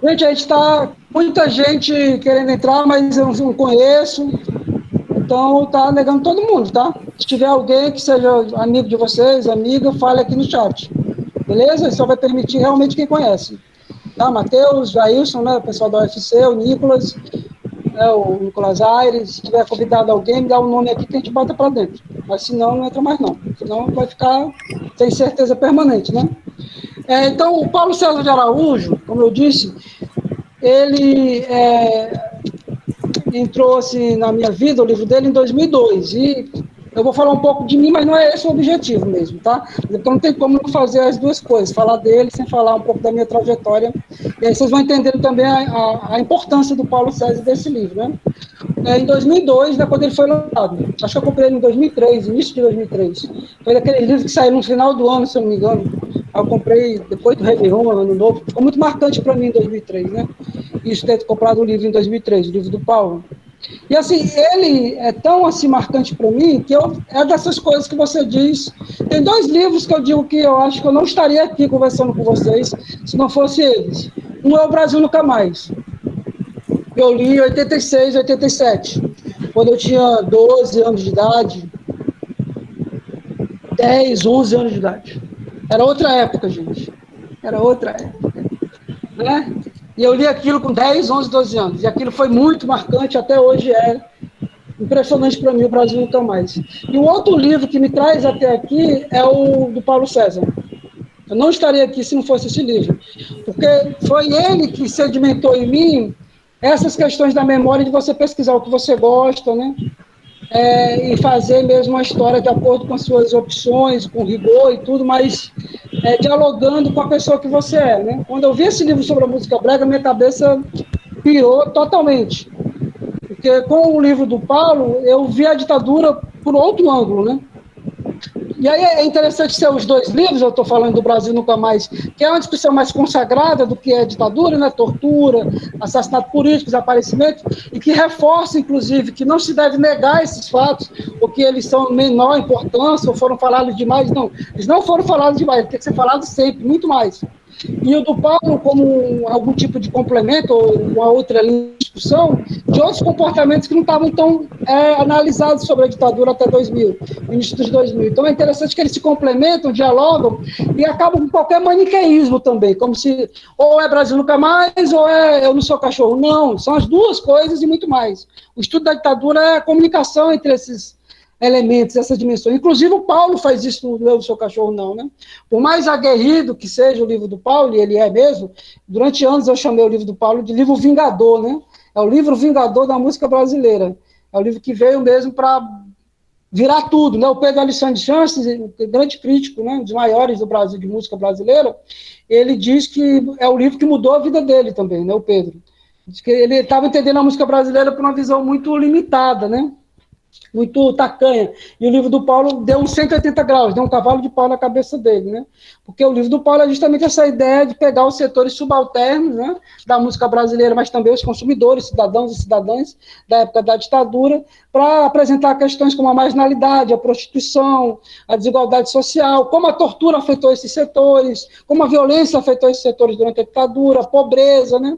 Gente, a gente está muita gente querendo entrar, mas eu não conheço. Então, tá negando todo mundo, tá? Se tiver alguém que seja amigo de vocês, amiga, fale aqui no chat. Beleza? Isso só vai permitir realmente quem conhece. Tá? Matheus, Jailson, né? O pessoal da UFC, o Nicolas, né? O Nicolas Aires. Se tiver convidado alguém, me dá um nome aqui que a gente bota para dentro. Mas senão, não entra mais não. Senão vai ficar sem certeza permanente, né? Então, o Paulo César de Araújo, como eu disse, ele entrou assim, na minha vida, o livro dele, em 2002. E eu vou falar um pouco de mim, mas não é esse o objetivo mesmo, tá? Então não tem como não fazer as duas coisas, falar dele sem falar um pouco da minha trajetória. E aí vocês vão entender também a importância do Paulo César desse livro, né? Em 2002, né, quando ele foi lançado. Acho que eu comprei ele em 2003, início de 2003. Foi daquele livro que saiu no final do ano, se eu não me engano. Eu comprei depois do Réveillon, Ano Novo. Ficou muito marcante para mim em 2003, né? Isso, ter comprado o livro em 2003, o livro do Paulo. E assim, ele é tão assim marcante para mim que é dessas coisas que você diz. Tem dois livros que eu digo que eu acho que eu não estaria aqui conversando com vocês se não fosse eles. Um é O Brasil Nunca Mais. Eu li em 86, 87, quando eu tinha 12 anos de idade, 10, 11 anos de idade. Era outra época, gente. Era outra época. Né? E eu li aquilo com 10, 11, 12 anos. E aquilo foi muito marcante, até hoje é impressionante para mim, O Brasil Nunca Mais. E o outro livro que me traz até aqui é o do Paulo César. Eu não estaria aqui se não fosse esse livro. Porque foi ele que sedimentou em mim essas questões da memória, de você pesquisar o que você gosta, né? E fazer mesmo uma história de acordo com as suas opções, com rigor e tudo, mas dialogando com a pessoa que você é, né? Quando eu vi esse livro sobre a música brega, minha cabeça pirou totalmente. Porque com o livro do Paulo, eu vi a ditadura por outro ângulo, né? E aí é interessante ser os dois livros, eu estou falando do Brasil Nunca Mais, que é uma discussão mais consagrada do que é ditadura, né? Tortura, assassinato político, desaparecimento, e que reforça, inclusive, que não se deve negar esses fatos, ou que eles são menor importância, ou foram falados demais. Não, eles não foram falados demais, tem que ser falado sempre, muito mais. E o do Paulo, como algum tipo de complemento, ou uma outra linha de discussão, de outros comportamentos que não estavam tão analisados sobre a ditadura até 2000, início dos 2000. Então é interessante que eles se complementam, dialogam, e acabam com qualquer maniqueísmo também, como se ou é Brasil Nunca Mais, ou é Eu Não Sou Cachorro. Não, são as duas coisas e muito mais. O estudo da ditadura é a comunicação entre esses elementos, essa dimensão. Inclusive o Paulo faz isso no Eu Sou Cachorro Não, né? Por mais aguerrido que seja o livro do Paulo, e ele é mesmo, durante anos eu chamei o livro do Paulo de livro vingador, né? É o livro vingador da música brasileira. É o livro que veio mesmo para virar tudo, né? O Pedro Alexandre Sanches, grande crítico, né, um dos maiores do Brasil, de música brasileira, ele diz que é o livro que mudou a vida dele também, né, o Pedro. Diz que ele estava entendendo a música brasileira por uma visão muito limitada, né? Muito tacanha. E o livro do Paulo deu uns 180 graus, deu um cavalo de pau na cabeça dele, né? Porque o livro do Paulo é justamente essa ideia de pegar os setores subalternos, né, da música brasileira, mas também os consumidores, cidadãos e cidadãs da época da ditadura, para apresentar questões como a marginalidade, a prostituição, a desigualdade social, como a tortura afetou esses setores, como a violência afetou esses setores durante a ditadura, a pobreza, né?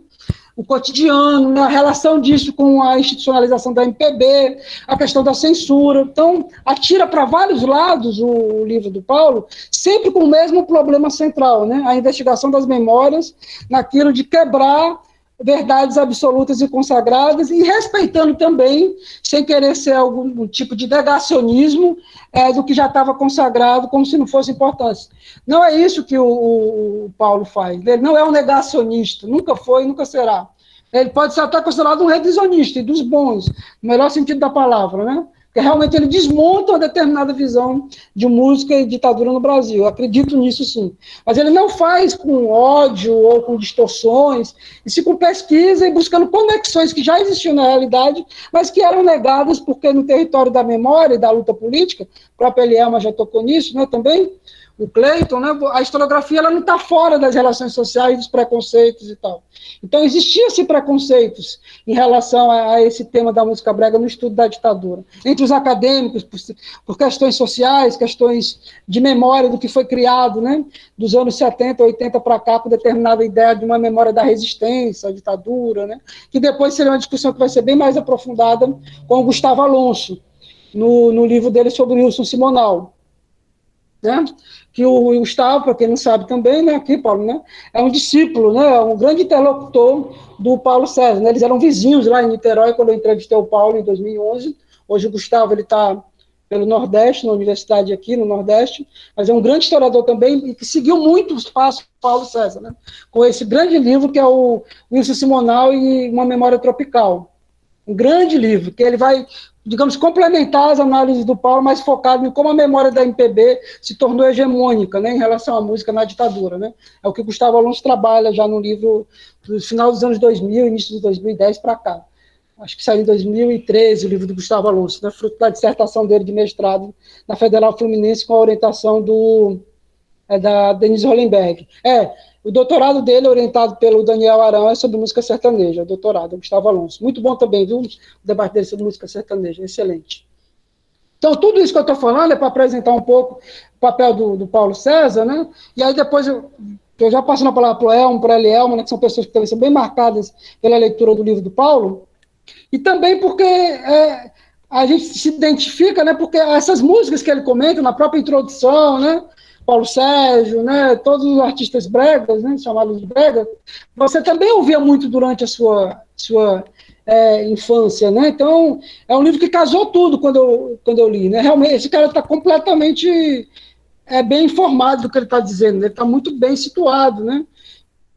O cotidiano, né, a relação disso com a institucionalização da MPB, a questão da censura. Então, atira para vários lados o livro do Paulo, sempre com o mesmo problema central, né, a investigação das memórias, naquilo de quebrar verdades absolutas e consagradas, e respeitando também, sem querer ser algum tipo de negacionismo do que já estava consagrado, como se não fosse importante. Não é isso que o Paulo faz. Ele não é um negacionista, nunca foi e nunca será. Ele pode ser até considerado um revisionista, e dos bons, no melhor sentido da palavra, né? Porque realmente ele desmonta uma determinada visão de música e ditadura no Brasil. Eu acredito nisso, sim. Mas ele não faz com ódio ou com distorções, e sim com pesquisa e buscando conexões que já existiam na realidade, mas que eram negadas porque no território da memória e da luta política própria Elielma já tocou nisso, né, também, o Cleiton, né, a historiografia ela não está fora das relações sociais, dos preconceitos e tal. Então, existiam-se preconceitos em relação a esse tema da música brega no estudo da ditadura. Entre os acadêmicos, por questões sociais, questões de memória do que foi criado, né, dos anos 70, 80 para cá, com determinada ideia de uma memória da resistência, à ditadura, né, que depois seria uma discussão que vai ser bem mais aprofundada com o Gustavo Alonso, no livro dele sobre o Wilson Simonal. Né? Que o Gustavo, para quem não sabe também, né, aqui, Paulo, né, é um discípulo, né, um grande interlocutor do Paulo César. Né, eles eram vizinhos lá em Niterói, quando eu entrevistei o Paulo em 2011. Hoje o Gustavo está pelo Nordeste, na universidade aqui no Nordeste, mas é um grande historiador também, e que seguiu muito os passos do Paulo César, né, com esse grande livro que é o Wilson Simonal e Uma Memória Tropical. Um grande livro, que ele vai, digamos, complementar as análises do Paulo, mas focado em como a memória da MPB se tornou hegemônica, né, em relação à música na ditadura. Né? É o que Gustavo Alonso trabalha já no livro do final dos anos 2000, início de 2010 para cá. Acho que saiu em 2013 o livro do Gustavo Alonso, né, fruto da dissertação dele de mestrado na Federal Fluminense com a orientação da Denise Hollenberg. O doutorado dele, orientado pelo Daniel Arão, é sobre música sertaneja, o doutorado, o Gustavo Alonso. Muito bom também, viu? O debate dele sobre música sertaneja, excelente. Então, tudo isso que eu estou falando é para apresentar um pouco o papel do Paulo César, né? E aí depois, eu já passando a palavra para o Elmo, para a Elielma, né, que são pessoas que também são bem marcadas pela leitura do livro do Paulo, e também porque a gente se identifica, né, porque essas músicas que ele comenta na própria introdução, né, Paulo Sérgio, né, todos os artistas bregas, né, chamados de brega, você também ouvia muito durante a sua infância, né? Então, é um livro que casou tudo quando eu li, né? Realmente, esse cara está completamente bem informado do que ele está dizendo, ele está muito bem situado, né?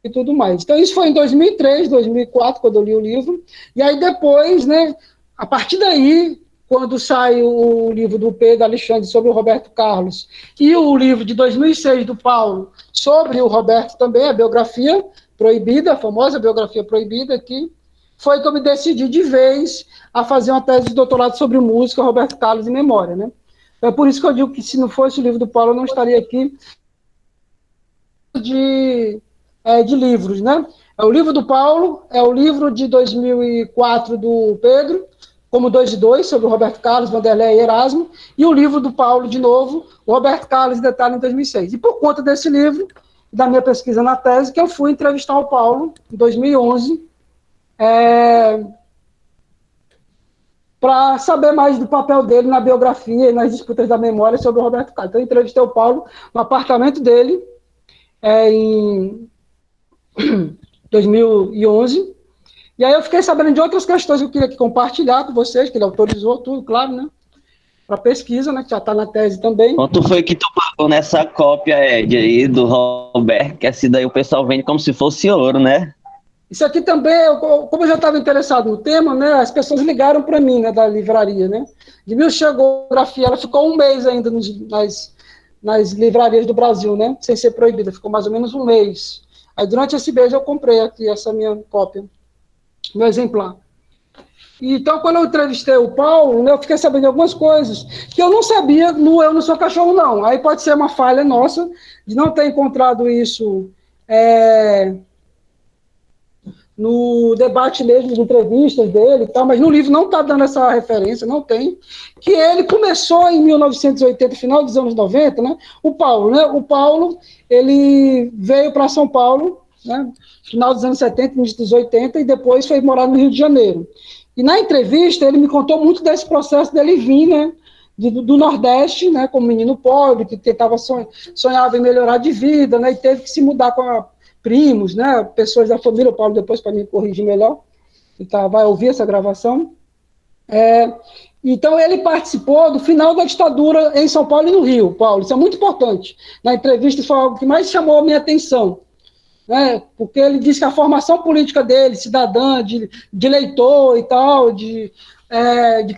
E tudo mais. Então, isso foi em 2003, 2004, quando eu li o livro, e aí depois, né, a partir daí, quando sai o livro do Pedro Alexandre sobre o Roberto Carlos e o livro de 2006 do Paulo sobre o Roberto também, a biografia proibida, a famosa biografia proibida aqui, foi que eu me decidi de vez a fazer uma tese de doutorado sobre música, Roberto Carlos em memória, né? É por isso que eu digo que se não fosse o livro do Paulo, eu não estaria aqui de livros, né? É o livro do Paulo, é o livro de 2004 do Pedro, como 2 e 2, sobre o Roberto Carlos, Vanderlei e Erasmo, e o livro do Paulo, de novo, o Roberto Carlos em detalhe, em 2006. E por conta desse livro, da minha pesquisa na tese, que eu fui entrevistar o Paulo, em 2011, para saber mais do papel dele na biografia e nas disputas da memória sobre o Roberto Carlos. Então, eu entrevistei o Paulo no apartamento dele, em 2011, e aí eu fiquei sabendo de outras questões que eu queria compartilhar com vocês, que ele autorizou tudo, claro, né? Para pesquisa, né? Que já está na tese também. Quanto foi que tu pagou nessa cópia, Ed, aí, do Roberto? Que essa daí o pessoal vende como se fosse ouro, né? Isso aqui também, como eu já estava interessado no tema, né? As pessoas ligaram para mim, né? Da livraria, né? De mil chegou a biografia, ela ficou um mês ainda nas livrarias do Brasil, né? Sem ser proibida, ficou mais ou menos um mês. Aí durante esse mês eu comprei aqui essa minha cópia, meu exemplar. Então, quando eu entrevistei o Paulo, né, eu fiquei sabendo de algumas coisas que eu não sabia no Eu Não Sou Cachorro, não. Aí pode ser uma falha nossa de não ter encontrado isso no debate mesmo, nas entrevistas dele e tal, mas no livro não está dando essa referência, não tem, que ele começou em 1980, final dos anos 90, né, o Paulo, né, ele veio para São Paulo, né, final dos anos 70, início dos 80, e depois foi morar no Rio de Janeiro. E na entrevista ele me contou muito desse processo dele vir, né, do Nordeste, né, como menino pobre, que sonhava em melhorar de vida, né, e teve que se mudar com primos, né, pessoas da família, o Paulo depois para me corrigir melhor, então vai ouvir essa gravação. Então ele participou do final da ditadura em São Paulo e no Rio, Paulo, isso é muito importante. Na entrevista isso foi algo que mais chamou a minha atenção, né, porque ele disse que a formação política dele, cidadã, de leitor e tal, de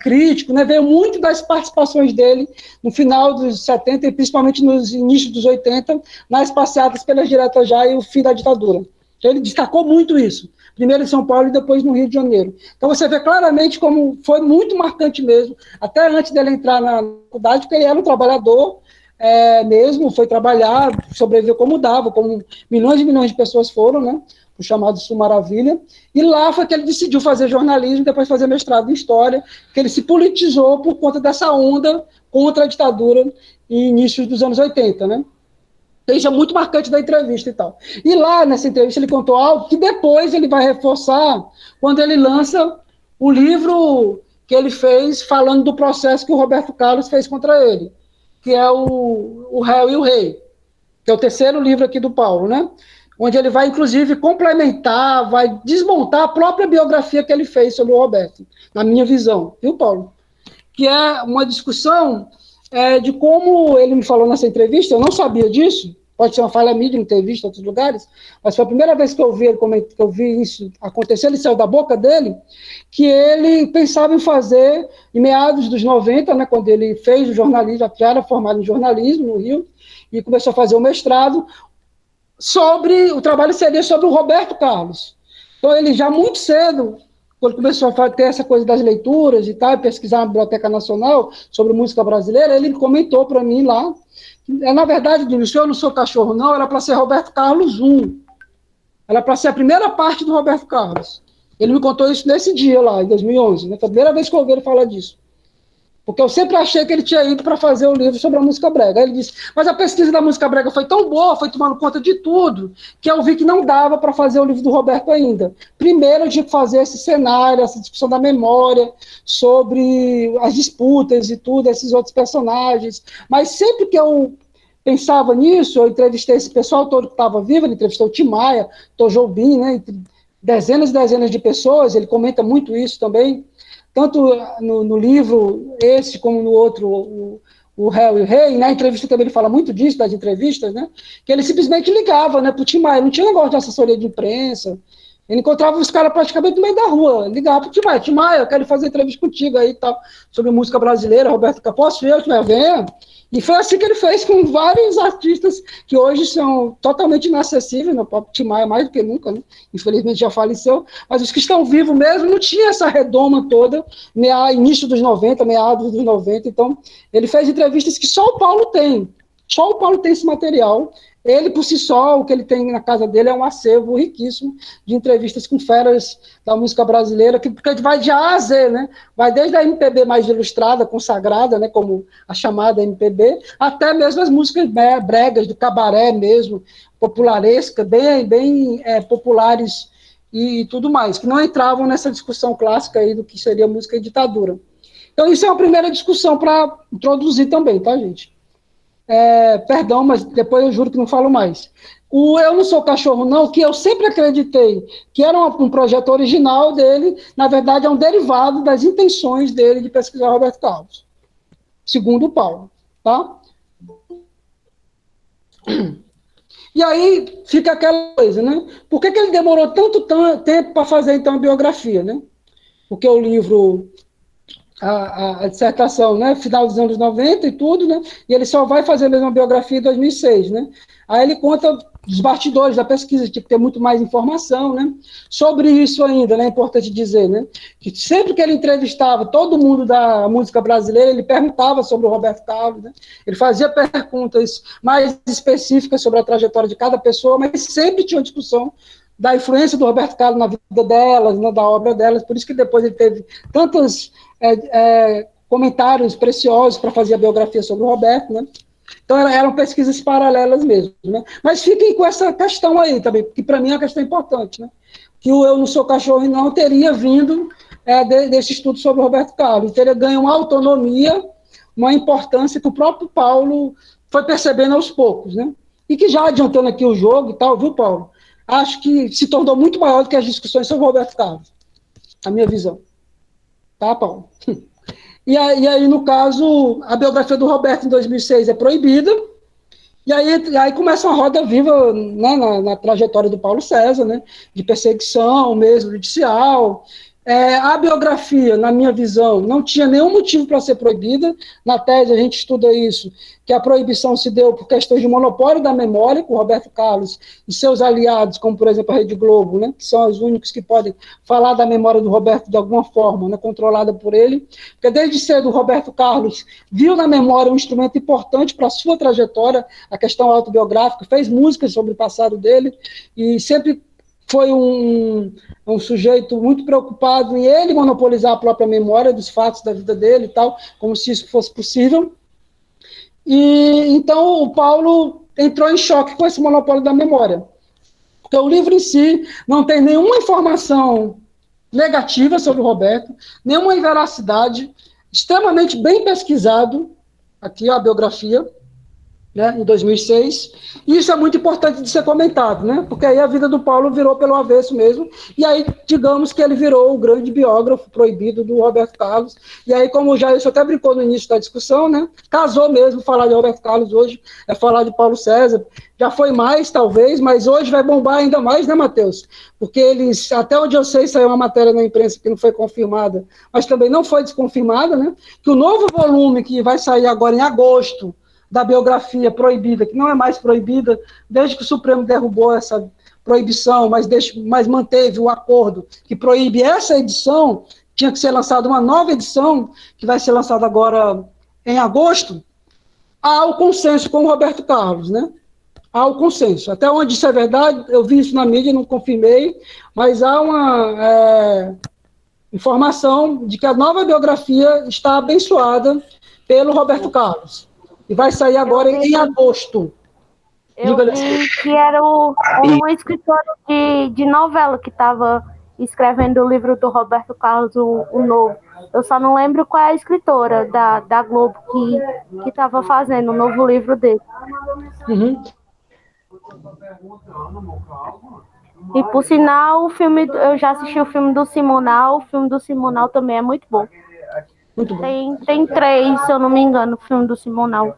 crítico, né, veio muito das participações dele no final dos 70 e principalmente nos inícios dos 80, nas passeatas pelas diretas já e o fim da ditadura. Então, ele destacou muito isso. Primeiro em São Paulo e depois no Rio de Janeiro. Então, você vê claramente como foi muito marcante mesmo, até antes dele entrar na faculdade, porque ele era um trabalhador mesmo, foi trabalhar, sobreviveu como dava, como milhões e milhões de pessoas foram, né? O chamado Sul Maravilha, e lá foi que ele decidiu fazer jornalismo, depois fazer mestrado em História, que ele se politizou por conta dessa onda contra a ditadura em início dos anos 80, né? Então, isso é muito marcante da entrevista e tal. E lá, nessa entrevista, ele contou algo que depois ele vai reforçar quando ele lança o livro que ele fez falando do processo que o Roberto Carlos fez contra ele, que é o Réu e o Rei, que é o terceiro livro aqui do Paulo, né? Onde ele vai, inclusive, complementar, vai desmontar a própria biografia que ele fez sobre o Roberto, na minha visão, viu, Paulo? Que é uma discussão de como ele me falou nessa entrevista, eu não sabia disso, pode ser uma falha minha de não ter visto em outros lugares, mas foi a primeira vez que eu vi isso acontecer, ele saiu da boca dele, que ele pensava em fazer, em meados dos 90, né, quando ele fez o jornalismo, já era formado em jornalismo no Rio, e começou a fazer o mestrado, o trabalho seria sobre o Roberto Carlos. Então, ele já muito cedo, quando começou a ter essa coisa das leituras e tal, pesquisar na Biblioteca Nacional sobre música brasileira, ele comentou para mim lá, na verdade, Diniz, eu não sou cachorro não, era para ser Roberto Carlos I, era para ser a primeira parte do Roberto Carlos. Ele me contou isso nesse dia lá, em 2011, né? Foi a primeira vez que eu ouvi ele falar disso. Porque eu sempre achei que ele tinha ido para fazer o livro sobre a música brega. Aí ele disse, mas a pesquisa da música brega foi tão boa, foi tomando conta de tudo, que eu vi que não dava para fazer o livro do Roberto ainda. Primeiro eu tinha que fazer esse cenário, essa discussão da memória, sobre as disputas e tudo, esses outros personagens. Mas sempre que eu pensava nisso, eu entrevistei esse pessoal todo que estava vivo, ele entrevistou o Tim Maia, Tom Jobim, né, dezenas e dezenas de pessoas, ele comenta muito isso também, tanto no livro esse como no outro, o Réu e o Rei, na entrevista também ele fala muito disso, das entrevistas, né, que ele simplesmente ligava, né, para o Tim Maia, não tinha negócio de assessoria de imprensa, ele encontrava os caras praticamente no meio da rua, ligava para o Tim Maia, eu quero fazer entrevista contigo aí, tal, sobre música brasileira, Roberto Carlos, posso ver, Tim Maia, venha. E foi assim que ele fez com vários artistas que hoje são totalmente inacessíveis, né? O próprio Tim Maia mais do que nunca, né? Infelizmente já faleceu, mas os que estão vivos mesmo não tinha essa redoma toda, início dos 90, meados dos 90, então ele fez entrevistas que só o Paulo tem esse material. Ele, por si só, o que ele tem na casa dele é um acervo riquíssimo de entrevistas com feras da música brasileira, porque vai de A a Z, né? Vai desde a MPB mais ilustrada, consagrada, né, como a chamada MPB, até mesmo as músicas bregas, do cabaré mesmo, popularesca, bem populares e tudo mais, que não entravam nessa discussão clássica aí do que seria música e ditadura. Então, isso é uma primeira discussão para introduzir também, tá, gente? Perdão, mas depois eu juro que não falo mais. O Eu Não Sou Cachorro Não, que eu sempre acreditei que era um projeto original dele, na verdade é um derivado das intenções dele de pesquisar Roberto Carlos, segundo o Paulo, tá? E aí fica aquela coisa, né? Por que ele demorou tanto tempo para fazer, então, a biografia, né? Porque o livro... A dissertação, né, final dos anos 90 e tudo, né, e ele só vai fazer a mesma biografia em 2006, né, aí ele conta dos bastidores da pesquisa, tinha que ter muito mais informação, né, sobre isso ainda, né, é importante dizer, né, que sempre que ele entrevistava todo mundo da música brasileira, ele perguntava sobre o Roberto Carlos, né, ele fazia perguntas mais específicas sobre a trajetória de cada pessoa, mas sempre tinha uma discussão da influência do Roberto Carlos na vida delas, né, da obra delas, por isso que depois ele teve tantos comentários preciosos para fazer a biografia sobre o Roberto, né? Então eram pesquisas paralelas mesmo, né? Mas fiquem com essa questão aí também, que para mim é uma questão importante, né? Que o Eu Não Sou Cachorro Não teria vindo desse estudo sobre o Roberto Carlos, teria ganho uma autonomia, uma importância que o próprio Paulo foi percebendo aos poucos, né? E que já adiantando aqui o jogo e tal, viu, Paulo? Acho que se tornou muito maior do que as discussões sobre o Roberto Carlos, a minha visão. Tá, Paulo? E aí, no caso, a biografia do Roberto em 2006 é proibida, e aí começa uma roda viva, né, na trajetória do Paulo César, né, de perseguição mesmo, judicial, A biografia, na minha visão, não tinha nenhum motivo para ser proibida. Na tese, a gente estuda isso, que a proibição se deu por questões de monopólio da memória, com Roberto Carlos e seus aliados, como, por exemplo, a Rede Globo, né, que são os únicos que podem falar da memória do Roberto de alguma forma, né, controlada por ele. Porque desde cedo o Roberto Carlos viu na memória um instrumento importante para a sua trajetória, a questão autobiográfica, fez músicas sobre o passado dele, e sempre foi um sujeito muito preocupado em ele monopolizar a própria memória dos fatos da vida dele e tal, como se isso fosse possível. E então o Paulo entrou em choque com esse monopólio da memória. Porque o livro em si não tem nenhuma informação negativa sobre o Roberto, nenhuma inveracidade, extremamente bem pesquisado, aqui a biografia, né, em 2006, e isso é muito importante de ser comentado, né, porque aí a vida do Paulo virou pelo avesso mesmo, e aí, digamos que ele virou o grande biógrafo proibido do Roberto Carlos, e aí, como já isso até brincou no início da discussão, né, casou mesmo falar de Roberto Carlos hoje, é falar de Paulo César, já foi mais, talvez, mas hoje vai bombar ainda mais, né, Matheus? Porque eles, até onde eu sei, saiu uma matéria na imprensa que não foi confirmada, mas também não foi desconfirmada, né, que o novo volume que vai sair agora em agosto, da biografia proibida, que não é mais proibida, desde que o Supremo derrubou essa proibição, mas manteve o acordo que proíbe essa edição, tinha que ser lançada uma nova edição, que vai ser lançada agora em agosto, há o consenso com o Roberto Carlos, né? Há o consenso. Até onde isso é verdade, eu vi isso na mídia, não confirmei, mas há uma informação de que a nova biografia está abençoada pelo Roberto Carlos. E vai sair agora em agosto. Eu vi que era um escritor de novela que estava escrevendo o livro do Roberto Carlos, o novo. Eu só não lembro qual é a escritora da Globo que estava fazendo o novo livro dele. Uhum. E, por sinal, eu já assisti o filme do Simonal. O filme do Simonal também é muito bom. Muito bom. Tem 3, se eu não me engano, o filme do Simonal.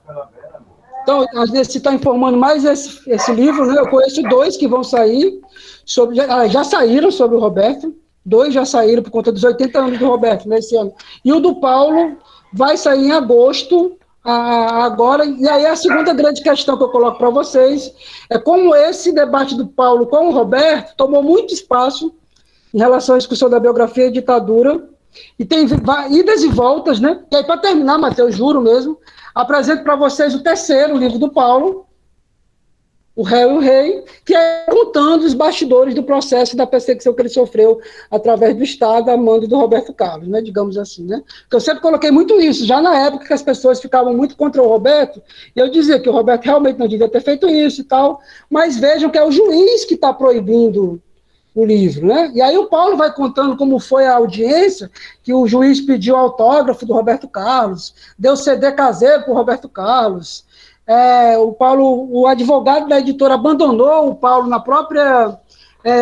Então, às vezes você está informando mais esse livro, né? Eu conheço 2 que vão sair, já saíram sobre o Roberto, 2 já saíram por conta dos 80 anos do Roberto, nesse ano. E o do Paulo vai sair em agosto, agora, e aí a segunda grande questão que eu coloco para vocês é como esse debate do Paulo com o Roberto tomou muito espaço em relação à discussão da biografia e ditadura, e tem idas e voltas, né? E aí, para terminar, Matheus, juro mesmo, apresento para vocês o 3º livro do Paulo, O Réu e o Rei, que é contando os bastidores do processo da perseguição que ele sofreu através do Estado, a mando do Roberto Carlos, né? Digamos assim, né? Porque eu sempre coloquei muito isso, já na época que as pessoas ficavam muito contra o Roberto, e eu dizia que o Roberto realmente não devia ter feito isso e tal, mas vejam que é o juiz que está proibindo o livro, né? E aí o Paulo vai contando como foi a audiência, que o juiz pediu autógrafo do Roberto Carlos, deu CD caseiro para o Roberto Carlos, o advogado da editora abandonou o Paulo na própria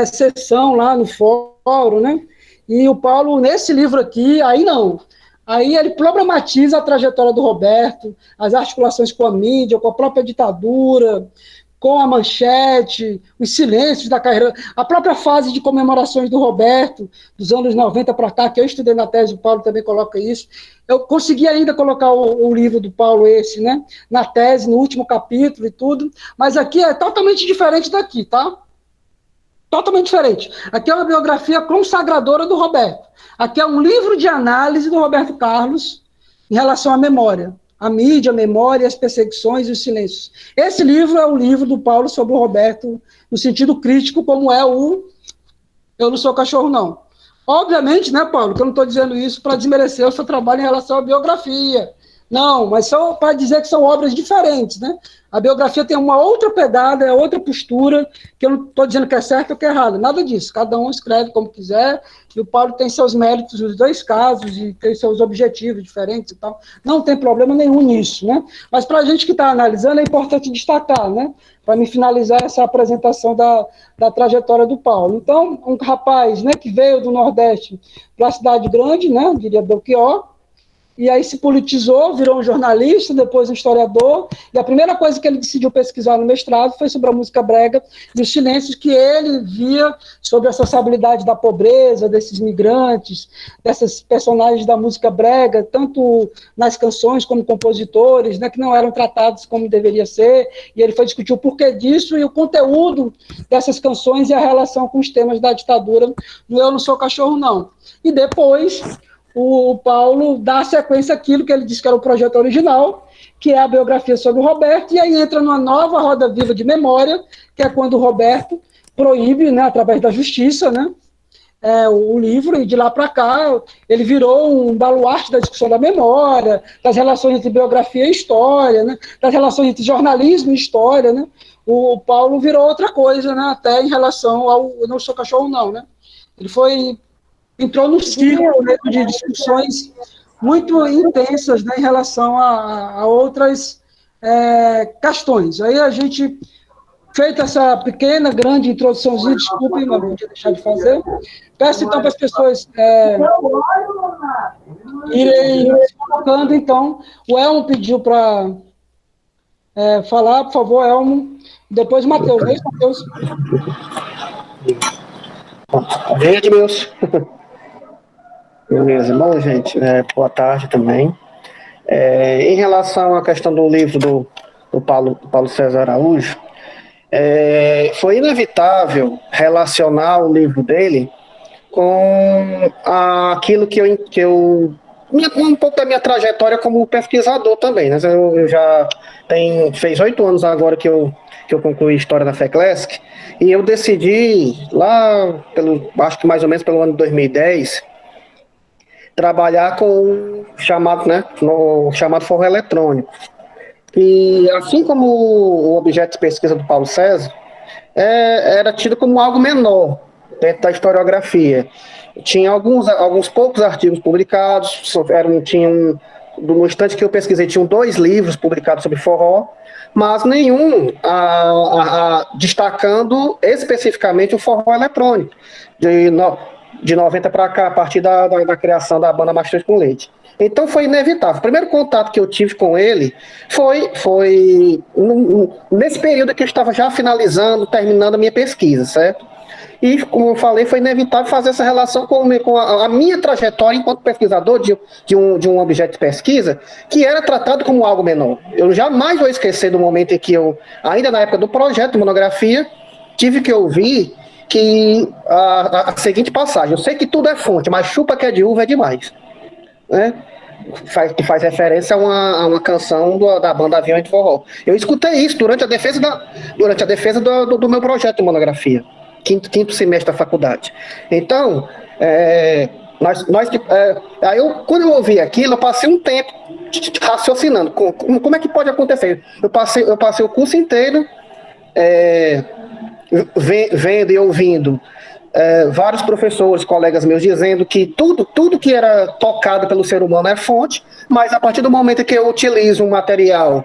sessão lá no fórum, né? E o Paulo, nesse livro aqui, aí não. Aí ele problematiza a trajetória do Roberto, as articulações com a mídia, com a própria ditadura, com a Manchete, os silêncios da carreira, a própria fase de comemorações do Roberto, dos anos 90 para cá, que eu estudei na tese, o Paulo também coloca isso. Eu consegui ainda colocar o livro do Paulo, esse, né, na tese, no último capítulo e tudo, mas aqui é totalmente diferente daqui, tá? Totalmente diferente. Aqui é uma biografia consagradora do Roberto. Aqui é um livro de análise do Roberto Carlos em relação à memória. A mídia, a memória, as perseguições e os silêncios. Esse livro é o livro do Paulo sobre o Roberto, no sentido crítico, como é o Eu Não Sou Cachorro, Não. Obviamente, né, Paulo, que eu não estou dizendo isso para desmerecer o seu trabalho em relação à biografia. Não, mas só para dizer que são obras diferentes, né? A biografia tem uma outra pegada, é outra postura, que eu não estou dizendo que é certo ou que é errado, nada disso. Cada um escreve como quiser, e o Paulo tem seus méritos nos 2 casos, e tem seus objetivos diferentes e tal. Não tem problema nenhum nisso, né? Mas para a gente que está analisando, é importante destacar, né? Para me finalizar essa apresentação da trajetória do Paulo. Então, um rapaz, né, que veio do Nordeste para a cidade grande, né, diria Belchior, e aí se politizou, virou um jornalista, depois um historiador, e a primeira coisa que ele decidiu pesquisar no mestrado foi sobre a música brega e os silêncios que ele via sobre a sociabilidade da pobreza, desses migrantes, dessas personagens da música brega, tanto nas canções como compositores, né, que não eram tratados como deveria ser, e ele foi discutir o porquê disso e o conteúdo dessas canções e a relação com os temas da ditadura no Eu Não Sou Cachorro, Não. E depois o Paulo dá sequência àquilo que ele disse que era o projeto original, que é a biografia sobre o Roberto, e aí entra numa nova roda viva de memória, que é quando o Roberto proíbe, né, através da justiça, né, o livro, e de lá para cá ele virou um baluarte da discussão da memória, das relações entre biografia e história, né, das relações entre jornalismo e história, né. O Paulo virou outra coisa, né, até em relação ao Eu Não Sou Cachorro, Não, né. Ele entrou num círculo, né, de discussões muito intensas, né, em relação a outras questões. Aí a gente, feita essa pequena, grande introduçãozinha, desculpem, mas não podia deixar de fazer, peço então para as pessoas irem se colocando. Então, o Elmo pediu para falar, por favor, Elmo, depois o Matheus, não é isso, Matheus? Vem, Edmilson. Beleza, bom, gente, boa tarde também. Em relação à questão do livro do Paulo César Araújo, foi inevitável relacionar o livro dele com aquilo um pouco da minha trajetória como pesquisador também, né? Eu já fez 8 anos agora que eu concluí História na FECLESC, e eu decidi, lá, acho que mais ou menos pelo ano de 2010, trabalhar com o chamado forró eletrônico. E assim como o objeto de pesquisa do Paulo César, era tido como algo menor dentro da historiografia. Tinha alguns poucos artigos publicados, no instante que eu pesquisei, tinham 2 livros publicados sobre forró, mas nenhum destacando especificamente o forró eletrônico, de 90 para cá, a partir da criação da banda Mastros com Leite. Então foi inevitável. O primeiro contato que eu tive com ele foi nesse período que eu estava já terminando a minha pesquisa, certo? E, como eu falei, foi inevitável fazer essa relação com a minha trajetória enquanto pesquisador de um objeto de pesquisa que era tratado como algo menor. Eu jamais vou esquecer do momento em que eu, ainda na época do projeto de monografia, tive que ouvir a seguinte passagem: eu sei que tudo é fonte, mas chupa que é de uva é demais. Né? Que faz referência a uma canção da banda Avião de Forró. Eu escutei isso durante a defesa do meu projeto de monografia, quinto semestre da faculdade. Então, quando eu ouvi aquilo, eu passei um tempo raciocinando como é que pode acontecer. Eu passei o curso inteiro vendo e ouvindo vários professores, colegas meus, dizendo que tudo que era tocado pelo ser humano é fonte, mas a partir do momento que eu utilizo um material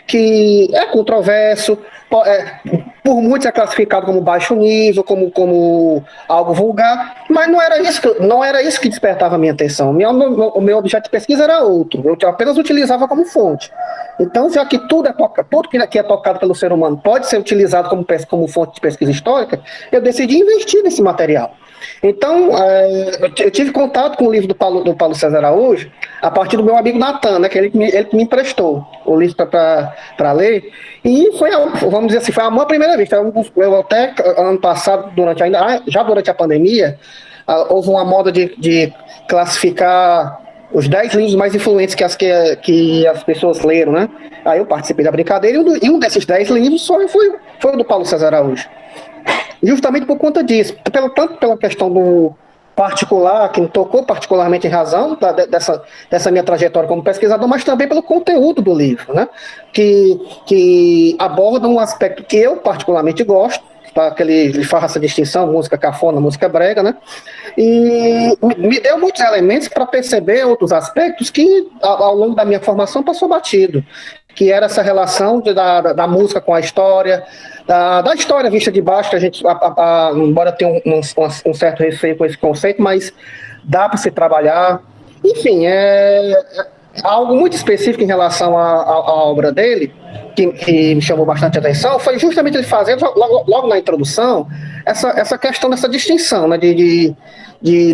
que é controverso, por muitos é classificado como baixo nível, como algo vulgar, mas não era isso que despertava a minha atenção. O meu objeto de pesquisa era outro, eu apenas utilizava como fonte. Então, já que tudo que é tocado pelo ser humano pode ser utilizado como fonte de pesquisa histórica, eu decidi investir nesse material. Então, eu tive contato com o livro do Paulo César Araújo a partir do meu amigo Natan, né, que ele me emprestou o livro para ler, e vamos dizer assim, foi a minha primeira vez. Eu até, ano passado, já durante a pandemia, houve uma moda de classificar os 10 livros mais influentes que as pessoas leram, né? Aí eu participei da brincadeira, e um desses 10 livros foi o do Paulo César Araújo. Justamente por conta disso, tanto pela questão do particular, que me tocou particularmente em razão dessa minha trajetória como pesquisador, mas também pelo conteúdo do livro, né? Que aborda um aspecto que eu particularmente gosto, que ele faz essa distinção, música cafona, música brega, né? E me deu muitos elementos para perceber outros aspectos que, ao longo da minha formação, passou batido, que era essa relação da música com a história, da história vista de baixo, que a gente, embora tenha um certo receio com esse conceito, mas dá para se trabalhar. Enfim, algo muito específico em relação à obra dele, que me chamou bastante atenção, foi justamente ele fazendo, logo na introdução, essa questão dessa distinção, né,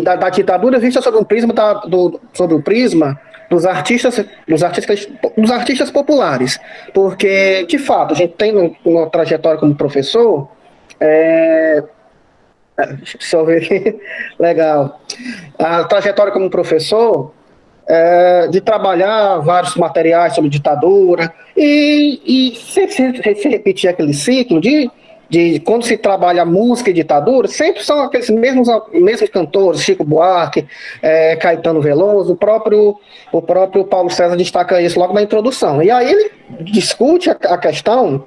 da ditadura vista sob um prisma sobre o prisma dos artistas populares, porque de fato a gente tem uma trajetória como professor, deixa eu ver aqui, legal, a trajetória como professor, de trabalhar vários materiais sobre ditadura e se repetir aquele ciclo de quando se trabalha música e ditadura, sempre são aqueles mesmos cantores, Chico Buarque, Caetano Veloso, o próprio Paulo César destaca isso logo na introdução. E aí ele discute a questão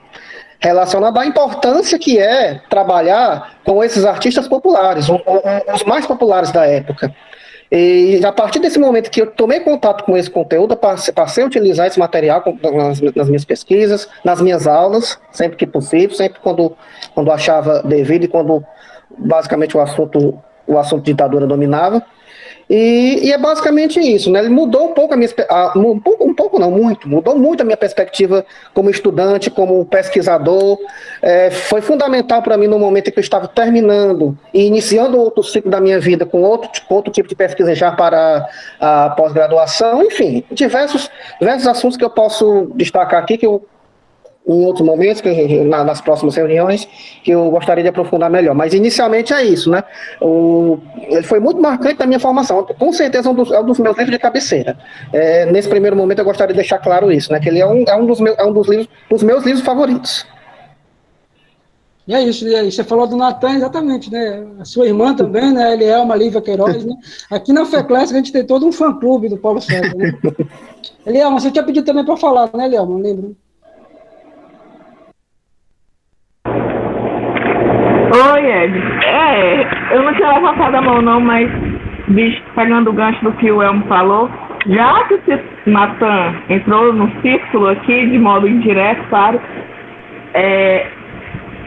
relacionada à importância que é trabalhar com esses artistas populares, os mais populares da época. E a partir desse momento que eu tomei contato com esse conteúdo, passei a utilizar esse material nas minhas pesquisas, nas minhas aulas, sempre que possível, sempre quando achava devido e quando basicamente o assunto ditadura dominava. E é basicamente isso, né? Ele mudou um pouco mudou muito a minha perspectiva como estudante, como pesquisador. Foi fundamental para mim no momento em que eu estava terminando e iniciando outro ciclo da minha vida com outro tipo de pesquisa já para a pós-graduação. Enfim, diversos assuntos que eu posso destacar aqui, que eu em outros momentos, nas próximas reuniões, que eu gostaria de aprofundar melhor. Mas, inicialmente, é isso, né? Ele foi muito marcante na minha formação. Com certeza, é um dos meus livros de cabeceira. Nesse primeiro momento, eu gostaria de deixar claro isso, né? Que ele é um dos meus livros favoritos. E é isso, e aí, você falou do Natan, exatamente, né? A sua irmã também, né? Elielma Lívia Queiroz, né? Aqui na FEClass a gente tem todo um fã-clube do Paulo César, né? Elielma, você tinha pedido também para falar, né, Elielma? Lembro. Oi, Ed. Eu não tinha levantado a mão não, mas pegando o gancho do que o Elmo falou, já que o Natan entrou no círculo aqui, de modo indireto, claro,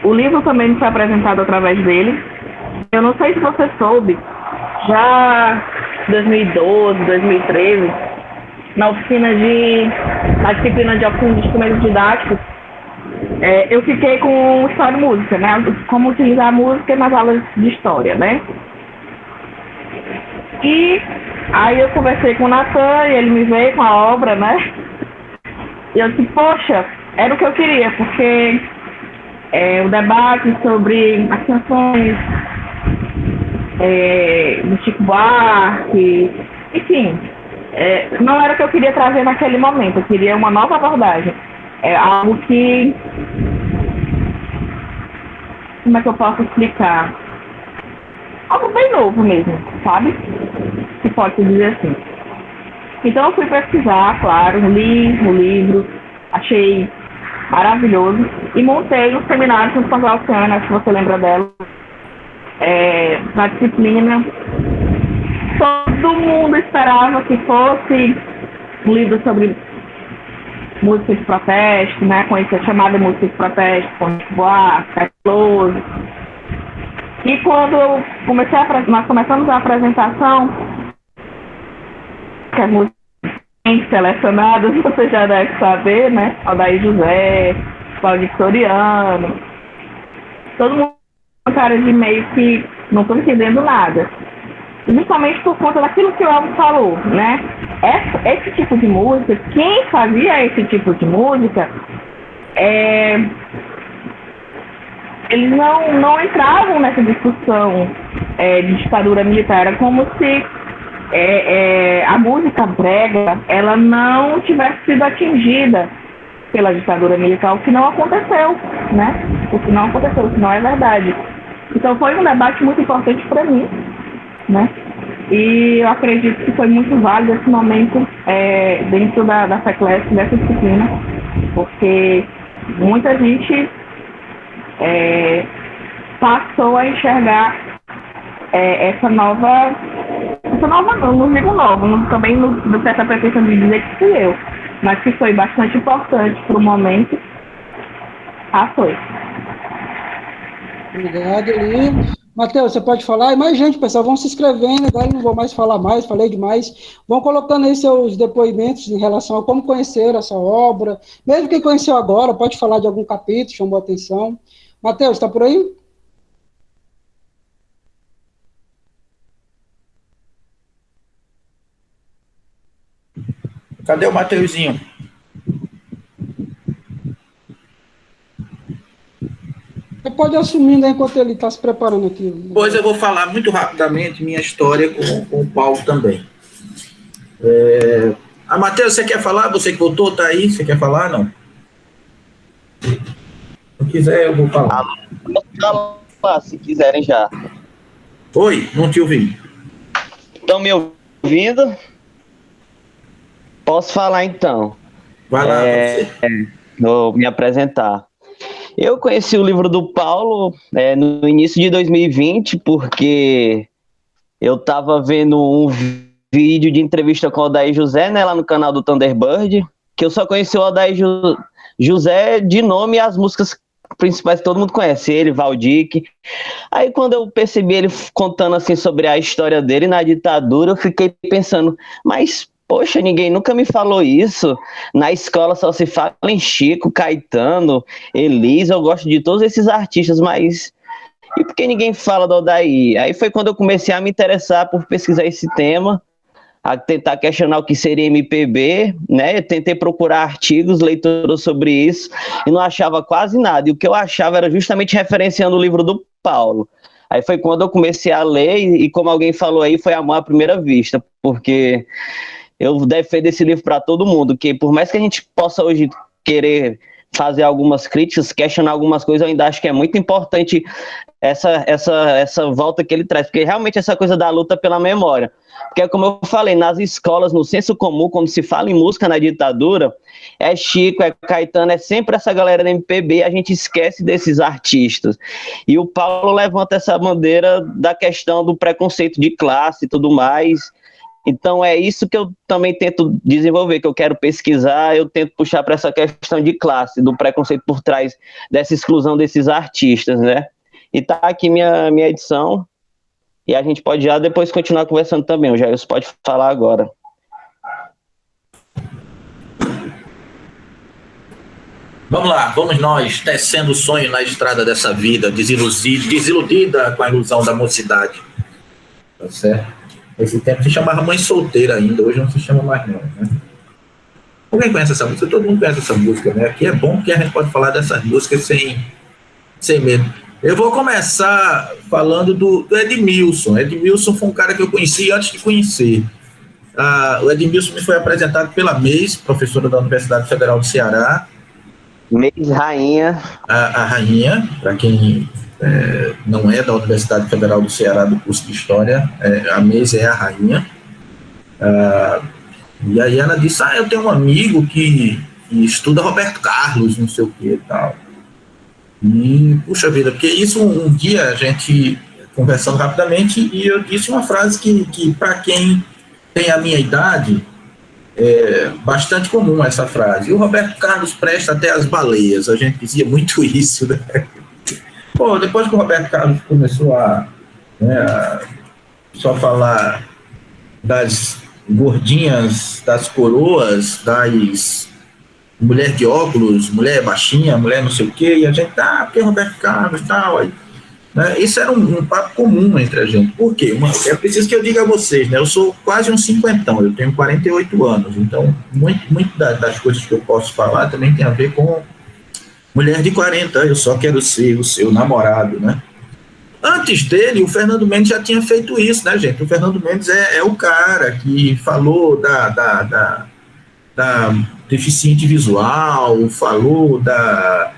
o livro também me foi apresentado através dele. Eu não sei se você soube, já em 2012, 2013, na disciplina de instrumentos didáticos, eu fiquei com história e música, né? Como utilizar a música nas aulas de história, né? E aí eu conversei com o Natan e ele me veio com a obra, né? E eu disse, poxa, era o que eu queria, porque o debate sobre as canções do Chico Buarque, enfim, não era o que eu queria trazer naquele momento, eu queria uma nova abordagem. É algo que... Como é que eu posso explicar? Algo bem novo mesmo, sabe? Se pode dizer assim. Então eu fui pesquisar, claro, li o livro, achei maravilhoso e montei um seminário junto com a Glauciana, se você lembra dela, na disciplina. Todo mundo esperava que fosse um livro sobre música de protesto, né, com essa chamada música de protesto, com Chico Buarque, Veloso. E quando nós começamos a apresentação, que as músicas selecionadas, você já deve saber, né, Aldair José, Cláudio Soriano, todo mundo com cara de meio que não estou entendendo nada. Justamente por conta daquilo que o Elmo falou, né? Esse tipo de música, quem fazia esse tipo de música, eles não entravam nessa discussão de ditadura militar. Era como se a música brega, ela não tivesse sido atingida pela ditadura militar, o que não aconteceu, né? O que não aconteceu, o que não é verdade. Então foi um debate muito importante para mim, né? E eu acredito que foi muito válido esse momento dentro da FEClass, dessa disciplina, porque muita gente passou a enxergar essa nova não digo nova, também não certa pretensão de dizer que fui eu, mas que foi bastante importante para o momento. Foi. Obrigado, Eli. Matheus, você pode falar? E mais gente, pessoal, vão se inscrevendo, agora não vou mais falar mais, falei demais. Vão colocando aí seus depoimentos em relação a como conheceram essa obra. Mesmo quem conheceu agora, pode falar de algum capítulo, chamou a atenção. Matheus, está por aí? Cadê o Mateuzinho? Você pode ir assumindo aí enquanto ele está se preparando aqui. Pois eu vou falar muito rapidamente minha história com o Paulo também. Matheus, você quer falar? Você que voltou, tá aí? Você quer falar, não? Se não quiser, eu vou falar. Posso falar, se quiserem já. Oi, não te ouvi. Estão me ouvindo? Posso falar, então? Vai lá, você. Vou me apresentar. Eu conheci o livro do Paulo no início de 2020, porque eu estava vendo um vídeo de entrevista com o Odair José, né, lá no canal do Thunderbird, que eu só conheci o Odair José de nome e as músicas principais que todo mundo conhece, ele, Valdir. Aí quando eu percebi ele contando assim sobre a história dele na ditadura, eu fiquei pensando, mas poxa, ninguém nunca me falou isso. Na escola só se fala em Chico, Caetano, Elis, eu gosto de todos esses artistas, mas e por que ninguém fala do Odair? Aí foi quando eu comecei a me interessar por pesquisar esse tema, a tentar questionar o que seria MPB, né? Eu tentei procurar artigos, leituras sobre isso, e não achava quase nada. E o que eu achava era justamente referenciando o livro do Paulo. Aí foi quando eu comecei a ler, e como alguém falou aí, foi amor à primeira vista, porque eu defendo esse livro para todo mundo, que por mais que a gente possa hoje querer fazer algumas críticas, questionar algumas coisas, eu ainda acho que é muito importante essa volta que ele traz, porque realmente essa coisa da luta pela memória. Porque, como eu falei, nas escolas, no senso comum, quando se fala em música na ditadura, é Chico, é Caetano, é sempre essa galera da MPB, a gente esquece desses artistas. E o Paulo levanta essa bandeira da questão do preconceito de classe e tudo mais. Então é isso que eu também tento desenvolver, que eu quero pesquisar, eu tento puxar para essa questão de classe, do preconceito por trás dessa exclusão desses artistas, né? E tá aqui minha edição, e a gente pode já depois continuar conversando também, o Jair pode falar agora. Vamos lá, vamos nós, tecendo o sonho na estrada dessa vida, desiludida com a ilusão da mocidade. Tá certo? Esse tempo se chamava Mãe Solteira ainda, hoje não se chama mais não, né? Alguém conhece essa música? Todo mundo conhece essa música, né? Aqui é bom porque a gente pode falar dessas músicas sem medo. Eu vou começar falando do Edmilson. Edmilson foi um cara que eu conheci antes de conhecer. O Edmilson me foi apresentado pela MEIS, professora da Universidade Federal do Ceará. MEIS Rainha. A Rainha, para quem não é da Universidade Federal do Ceará do curso de História, a MEIS é a Rainha. E aí ela disse, eu tenho um amigo que estuda Roberto Carlos, não sei o que e tal. E, puxa vida, porque isso um dia a gente conversando rapidamente e eu disse uma frase que para quem tem a minha idade é bastante comum essa frase. E o Roberto Carlos presta até as baleias, a gente dizia muito isso, né? Pô, depois que o Roberto Carlos começou a só falar das gordinhas, das coroas, das mulher de óculos, mulher baixinha, mulher não sei o quê, e a gente, porque Roberto Carlos e tal, aí, né? Isso era um papo comum entre a gente. Por quê? É preciso que eu diga a vocês, né? Eu sou quase um cinquentão, eu tenho 48 anos, então muito das coisas que eu posso falar também tem a ver com mulher de 40, eu só quero ser o seu namorado, né? Antes dele, o Fernando Mendes já tinha feito isso, né, gente? O Fernando Mendes é o cara que falou da deficiente visual, falou da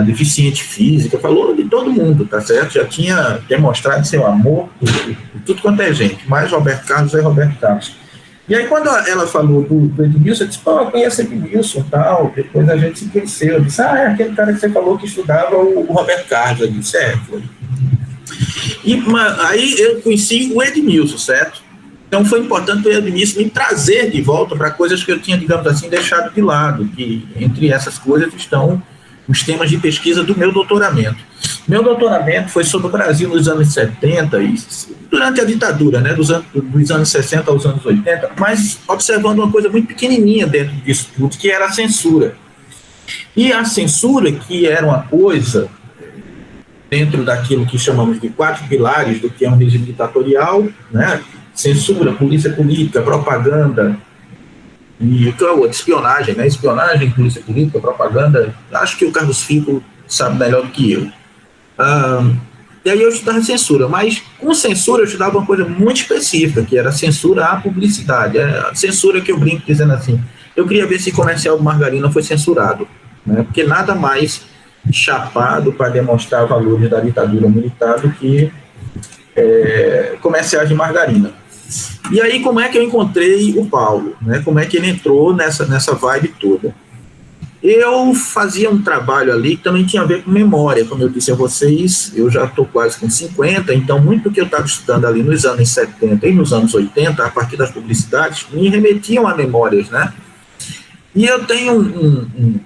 deficiente física, falou de todo mundo, tá certo? Já tinha demonstrado seu amor por tudo quanto é gente, mas Roberto Carlos é Roberto Carlos. E aí quando ela falou do Edmilson, eu disse, eu conheço Edmilson e tal, depois a gente se conheceu, eu disse, é aquele cara que você falou que estudava o Roberto Carlos, eu disse, foi. E aí eu conheci o Edmilson, certo? Então foi importante o Edmilson me trazer de volta para coisas que eu tinha, digamos assim, deixado de lado, que entre essas coisas estão os temas de pesquisa do meu doutoramento. Meu doutoramento foi sobre o Brasil nos anos 70, e durante a ditadura, né, dos anos 60 aos anos 80, mas observando uma coisa muito pequenininha dentro disso tudo, que era a censura. E a censura, que era uma coisa dentro daquilo que chamamos de 4 pilares do que é um regime ditatorial, né? Censura, polícia política, propaganda e o que é outro? Espionagem, né? Espionagem, polícia política, propaganda. Acho que o Carlos Fico sabe melhor do que eu. E aí eu estudava censura, mas com censura eu estudava uma coisa muito específica, que era a censura à publicidade. A censura que eu brinco dizendo assim, eu queria ver se comercial de margarina foi censurado, né? Porque nada mais chapado para demonstrar valores da ditadura militar do que comerciais de margarina. E aí, como é que eu encontrei o Paulo? Né? Como é que ele entrou nessa vibe toda? Eu fazia um trabalho ali que também tinha a ver com memória. Como eu disse a vocês, eu já estou quase com 50, então muito do que eu estava estudando ali nos anos 70 e nos anos 80, a partir das publicidades, me remetiam a memórias, né? E eu tenho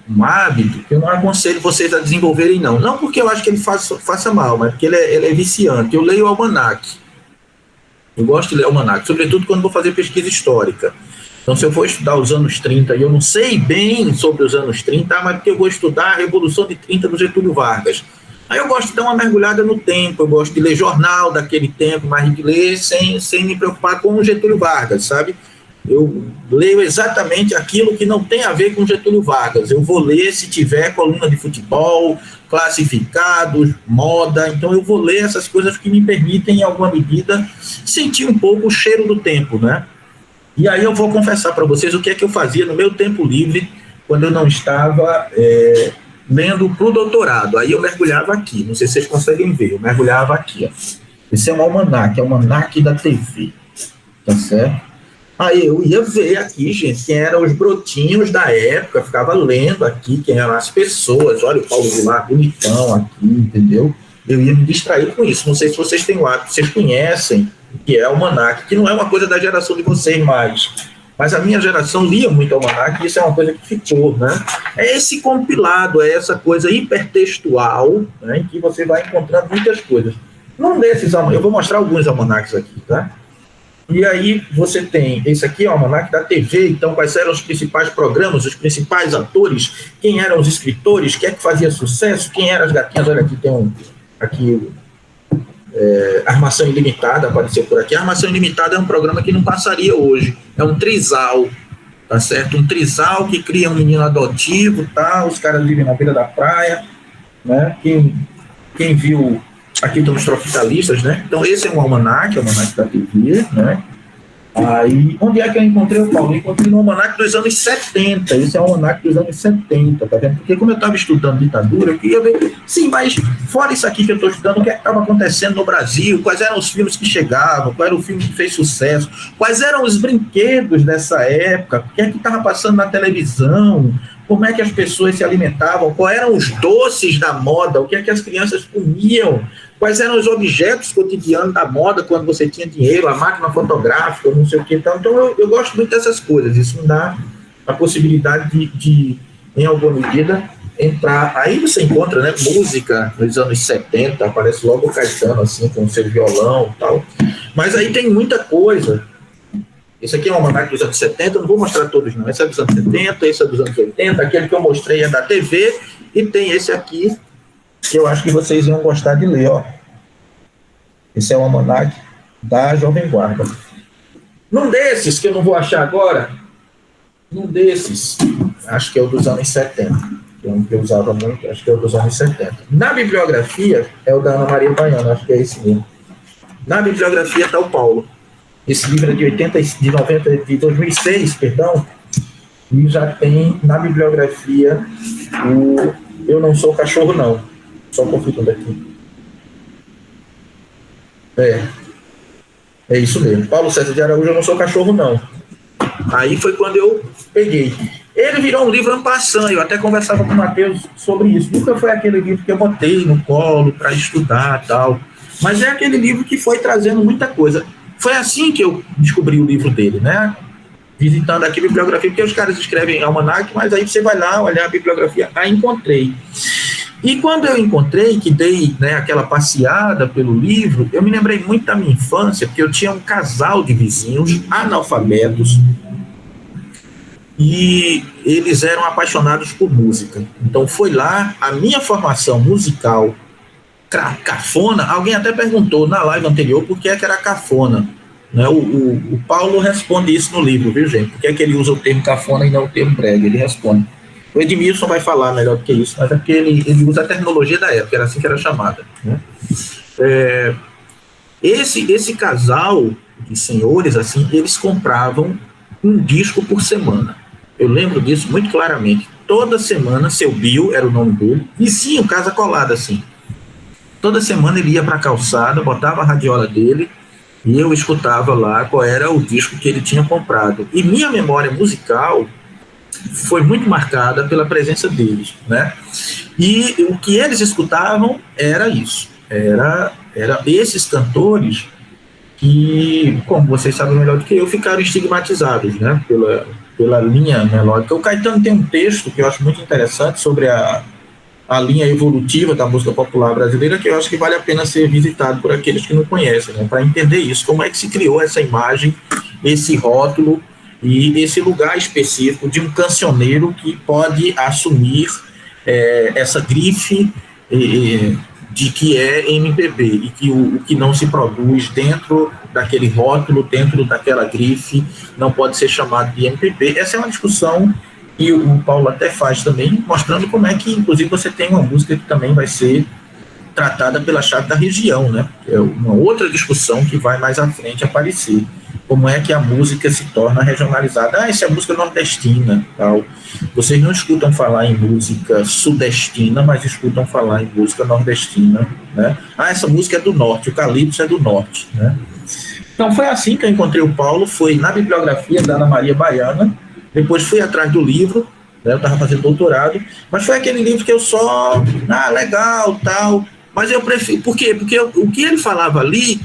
um hábito que eu não aconselho vocês a desenvolverem, não. Não porque eu acho que ele faça mal, mas porque ele é viciante. Eu leio o almanac. Eu gosto de ler o almanac, sobretudo quando vou fazer pesquisa histórica. Então, se eu for estudar os anos 30, e eu não sei bem sobre os anos 30, mas porque eu vou estudar a Revolução de 30 do Getúlio Vargas. Aí eu gosto de dar uma mergulhada no tempo, eu gosto de ler jornal daquele tempo, mas de ler sem me preocupar com o Getúlio Vargas, sabe? Eu leio exatamente aquilo que não tem a ver com Getúlio Vargas. Eu vou ler se tiver coluna de futebol, classificados, moda. Então eu vou ler essas coisas que me permitem, em alguma medida, sentir um pouco o cheiro do tempo, né? E aí eu vou confessar para vocês o que é que eu fazia no meu tempo livre, quando eu não estava lendo para o doutorado. Aí eu mergulhava aqui, não sei se vocês conseguem ver, eu mergulhava aqui. Ó. Esse é um almanac, é o almanac da TV, tá certo? Aí eu ia ver aqui, gente, quem eram os brotinhos da época, ficava lendo aqui quem eram as pessoas. Olha o Paulo Goulart, bonitão aqui, entendeu? Eu ia me distrair com isso. Não sei se vocês têm o hábito, vocês conhecem o que é almanac, que não é uma coisa da geração de vocês mais. Mas a minha geração lia muito almanac, e isso é uma coisa que ficou, né? É esse compilado, é essa coisa hipertextual, né, em que você vai encontrando muitas coisas. Num desses, eu vou mostrar alguns almanacs aqui, tá? E aí você tem, esse aqui é o almanac da TV, então quais eram os principais programas, os principais atores, quem eram os escritores, quem é que fazia sucesso, quem eram as gatinhas. Olha aqui, tem Armação Ilimitada, apareceu por aqui. Armação Ilimitada é um programa que não passaria hoje, é um trisal, tá certo? Um trisal que cria um menino adotivo, tá? Os caras vivem na beira da praia, né? Quem viu... Aqui estão os tropicalistas, né? Então, esse é um almanac da TV, né? Aí, onde é que eu encontrei o Paulo? Eu encontrei no almanac dos anos 70. Esse é o almanac dos anos 70, tá vendo? Porque como eu estava estudando ditadura, eu queria ver... Sim, mas fora isso aqui que eu estou estudando, o que estava acontecendo no Brasil, quais eram os filmes que chegavam, qual era o filme que fez sucesso, quais eram os brinquedos dessa época, o que é que estava passando na televisão, como é que as pessoas se alimentavam, quais eram os doces da moda, o que é que as crianças comiam, quais eram os objetos cotidianos da moda quando você tinha dinheiro, a máquina fotográfica, não sei o que. Então eu gosto muito dessas coisas. Isso me dá a possibilidade de em alguma medida, entrar. Aí você encontra, né, música nos anos 70, aparece logo o Caetano, assim, com o seu violão e tal. Mas aí tem muita coisa. Esse aqui é um almanac dos anos 70, eu não vou mostrar todos não. Esse é dos anos 70, esse é dos anos 80, aquele que eu mostrei é da TV, e tem esse aqui, que eu acho que vocês iam gostar de ler, ó. Esse é o almanac da Jovem Guarda. Num desses, que eu não vou achar agora, num desses, acho que é o dos anos 70, que é um que eu usava muito, acho que é o dos anos 70. Na bibliografia, é o da Ana Maria Baiana, acho que é esse mesmo. Na bibliografia está o Paulo. Esse livro é de 2006, perdão, e já tem na bibliografia o Eu Não Sou Cachorro, Não. Só confirmando aqui. É isso mesmo. Paulo César de Araújo, Eu Não Sou Cachorro, Não. Aí foi quando eu peguei. Ele virou um livro en passant, eu até conversava com o Matheus sobre isso. Nunca foi aquele livro que eu botei no colo para estudar e tal. Mas é aquele livro que foi trazendo muita coisa. Foi assim que eu descobri o livro dele, né? Visitando aqui a bibliografia, porque os caras escrevem almanac, mas aí você vai lá olhar a bibliografia, aí encontrei. E quando eu encontrei, que dei, né, aquela passeada pelo livro, eu me lembrei muito da minha infância, porque eu tinha um casal de vizinhos analfabetos e eles eram apaixonados por música. Então foi lá a minha formação musical cafona. Alguém até perguntou na live anterior por que é que era cafona, né? O Paulo responde isso no livro, viu, gente? Por que é que ele usa o termo cafona e não o termo brega? Ele responde. O Edmilson vai falar melhor do que isso, mas é porque ele usa a terminologia da época, era assim que era chamada, né? Esse casal de senhores, assim, eles compravam um disco por semana. Eu lembro disso muito claramente. Toda semana, seu Bill era o nome dele, vizinho, casa colada, assim. Toda semana ele ia para a calçada, botava a radiola dele e eu escutava lá qual era o disco que ele tinha comprado. E minha memória musical foi muito marcada pela presença deles, né? E o que eles escutavam era isso. Era esses cantores que, como vocês sabem melhor do que eu, ficaram estigmatizados, né? Pela linha melódica. O Caetano tem um texto que eu acho muito interessante sobre a linha evolutiva da música popular brasileira, que eu acho que vale a pena ser visitado por aqueles que não conhecem, né, para entender isso, como é que se criou essa imagem, esse rótulo e esse lugar específico de um cancioneiro que pode assumir essa grife de que é MPB, e que o que não se produz dentro daquele rótulo, dentro daquela grife, não pode ser chamado de MPB. Essa é uma discussão e o Paulo até faz também, mostrando como é que, inclusive, você tem uma música que também vai ser tratada pela chave da região, né? É uma outra discussão que vai mais à frente aparecer. Como é que a música se torna regionalizada? Essa é a música nordestina, tal. Vocês não escutam falar em música sudestina, mas escutam falar em música nordestina, né? Essa música é do norte, o calypso é do norte, né? Então foi assim que eu encontrei o Paulo, foi na bibliografia da Ana Maria Baiana. Depois fui atrás do livro, né, eu estava fazendo doutorado, mas foi aquele livro que eu só, legal, tal, mas eu prefiro, por quê? Porque o que ele falava ali,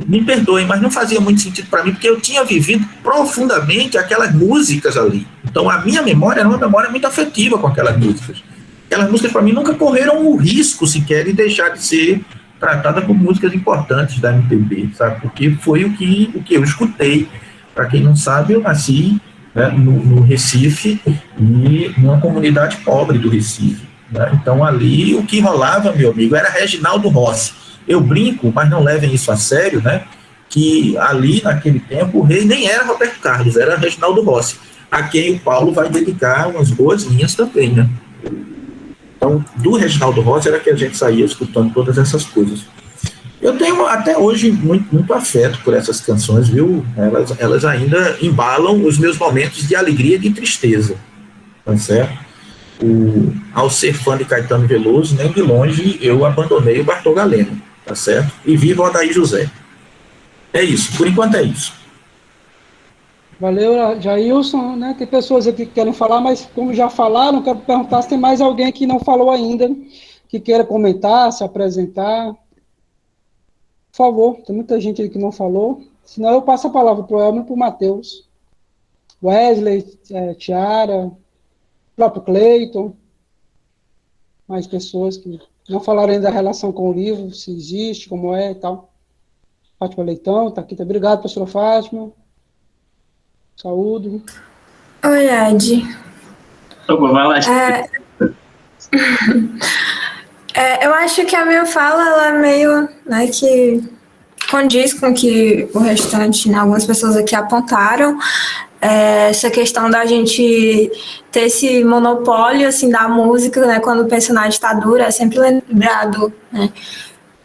me perdoem, mas não fazia muito sentido para mim, porque eu tinha vivido profundamente aquelas músicas ali. Então a minha memória era uma memória muito afetiva com aquelas músicas. Aquelas músicas para mim nunca correram o risco sequer de deixar de ser tratada como músicas importantes da MPB, sabe? Porque foi o que eu escutei. Para quem não sabe, eu nasci, né, no Recife e numa comunidade pobre do Recife, né? Então ali o que rolava, meu amigo, era Reginaldo Rossi. Eu brinco, mas não levem isso a sério, né, que ali naquele tempo o rei nem era Roberto Carlos, era Reginaldo Rossi, a quem o Paulo vai dedicar umas boas linhas também, né? Então do Reginaldo Rossi era que a gente saía escutando todas essas coisas. Eu tenho até hoje muito afeto por essas canções, viu? Elas ainda embalam os meus momentos de alegria e de tristeza, tá certo? Ao ser fã de Caetano Veloso, nem de longe eu abandonei o Bartol Galeno, tá certo? E viva o Adair José. É isso, por enquanto é isso. Valeu, Jailson, né? Tem pessoas aqui que querem falar, mas como já falaram, quero perguntar se tem mais alguém que não falou ainda, que queira comentar, se apresentar. Por favor, tem muita gente aí que não falou. Senão eu passo a palavra para o Elmer e para o Matheus. Wesley, Tiara, o próprio Cleiton. Mais pessoas que não falaram ainda da relação com o livro, se existe, como é e tal. Fátima Leitão, está aqui. Obrigado, professora Fátima. Saúde. Oi, Ed. Vai lá. Eu acho que a minha fala ela é meio, né, que condiz com que o restante, né, algumas pessoas aqui apontaram. Essa questão da gente ter esse monopólio assim, da música, né, quando pensa na ditadura, é sempre lembrado, né,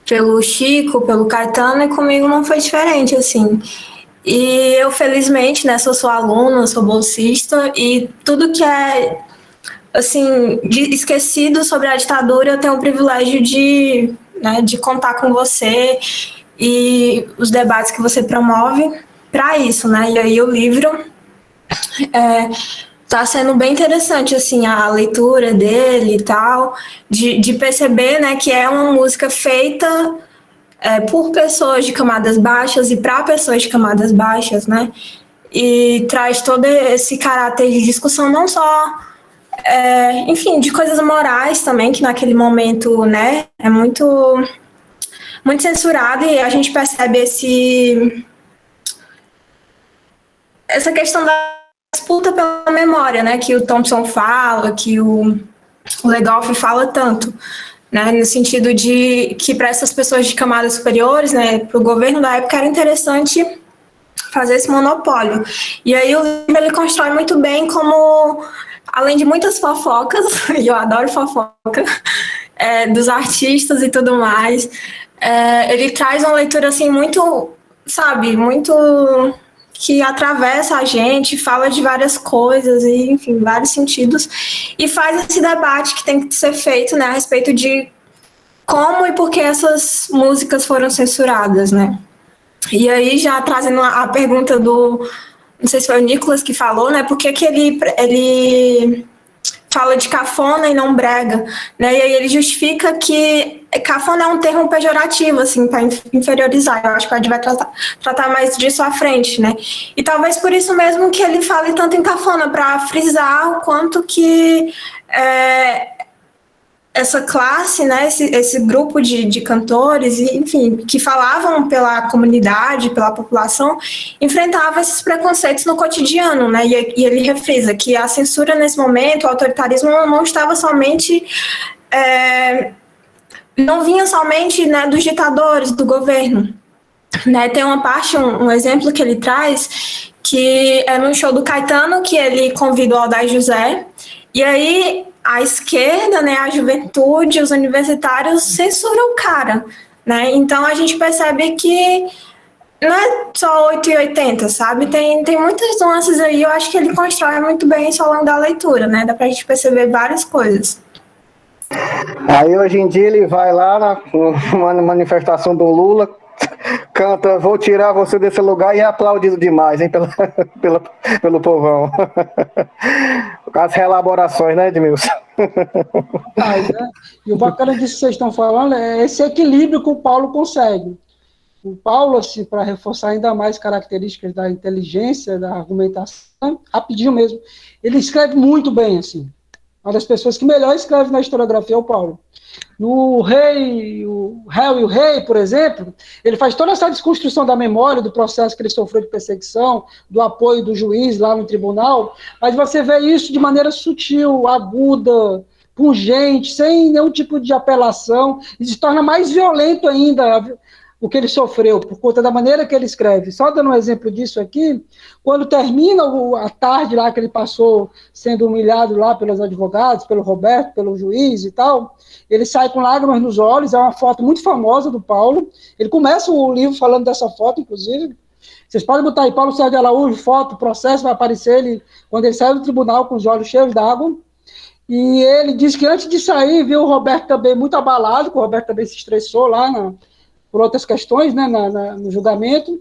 pelo Chico, pelo Caetano, e comigo não foi diferente, assim. E eu, felizmente, né, sou sua aluna, sou bolsista, e tudo que é assim, esquecido sobre a ditadura, eu tenho o privilégio de contar com você e os debates que você promove para isso, né? E aí o livro está sendo bem interessante, assim, a leitura dele e tal, de perceber, né, que é uma música feita por pessoas de camadas baixas e para pessoas de camadas baixas, né? E traz todo esse caráter de discussão, não só enfim, de coisas morais também, que naquele momento, né, é muito, muito censurado, e a gente percebe essa questão da disputa pela memória, né, que o Thompson fala, que o Legoff fala tanto, né, no sentido de que para essas pessoas de camadas superiores, né, para o governo da época era interessante fazer esse monopólio. E aí o livro ele constrói muito bem como, além de muitas fofocas, e eu adoro fofoca, dos artistas e tudo mais, ele traz uma leitura assim muito, sabe, muito que atravessa a gente, fala de várias coisas e, enfim, vários sentidos, e faz esse debate que tem que ser feito, né, a respeito de como e por que essas músicas foram censuradas, né. E aí, já trazendo a pergunta não sei se foi o Nicolas que falou, né, por que ele fala de cafona e não brega, né, e aí ele justifica que cafona é um termo pejorativo, assim, para inferiorizar. Eu acho que a gente vai tratar mais disso à frente, né, e talvez por isso mesmo que ele fale tanto em cafona, para frisar o quanto que essa classe, né, esse grupo de cantores, enfim, que falavam pela comunidade, pela população, enfrentava esses preconceitos no cotidiano, né, e ele refrisa que a censura nesse momento, o autoritarismo não estava somente, não vinha somente, né, dos ditadores, do governo, né, tem uma parte, um exemplo que ele traz, que é no show do Caetano, que ele convida o Aldair José, e aí a esquerda, né, a juventude, os universitários censuram o cara, né, então a gente percebe que não é só 8 e 80, sabe, tem muitas nuances aí, eu acho que ele constrói muito bem isso ao longo da leitura, né, dá pra gente perceber várias coisas. Aí hoje em dia ele vai lá na manifestação do Lula, canta, vou tirar você desse lugar, e é aplaudido demais, hein, pelo povão. As reelaborações, né, Edmilson? E o bacana disso que vocês estão falando é esse equilíbrio que o Paulo consegue. O Paulo, assim, para reforçar ainda mais características da inteligência, da argumentação, rapidinho mesmo, ele escreve muito bem, assim. Uma das pessoas que melhor escreve na historiografia é o Paulo. No o Réu e o Rei, por exemplo, ele faz toda essa desconstrução da memória, do processo que ele sofreu de perseguição, do apoio do juiz lá no tribunal, mas você vê isso de maneira sutil, aguda, pungente, sem nenhum tipo de apelação, e se torna mais violento ainda o que ele sofreu, por conta da maneira que ele escreve. Só dando um exemplo disso aqui, quando termina a tarde lá que ele passou sendo humilhado lá pelos advogados, pelo Roberto, pelo juiz e tal, ele sai com lágrimas nos olhos, é uma foto muito famosa do Paulo, ele começa o livro falando dessa foto, inclusive, vocês podem botar aí, Paulo Sérgio de Araújo, foto, processo, vai aparecer ele, quando ele saiu do tribunal com os olhos cheios d'água, e ele diz que antes de sair, viu o Roberto também muito abalado, porque o Roberto também se estressou lá por outras questões, né, no julgamento,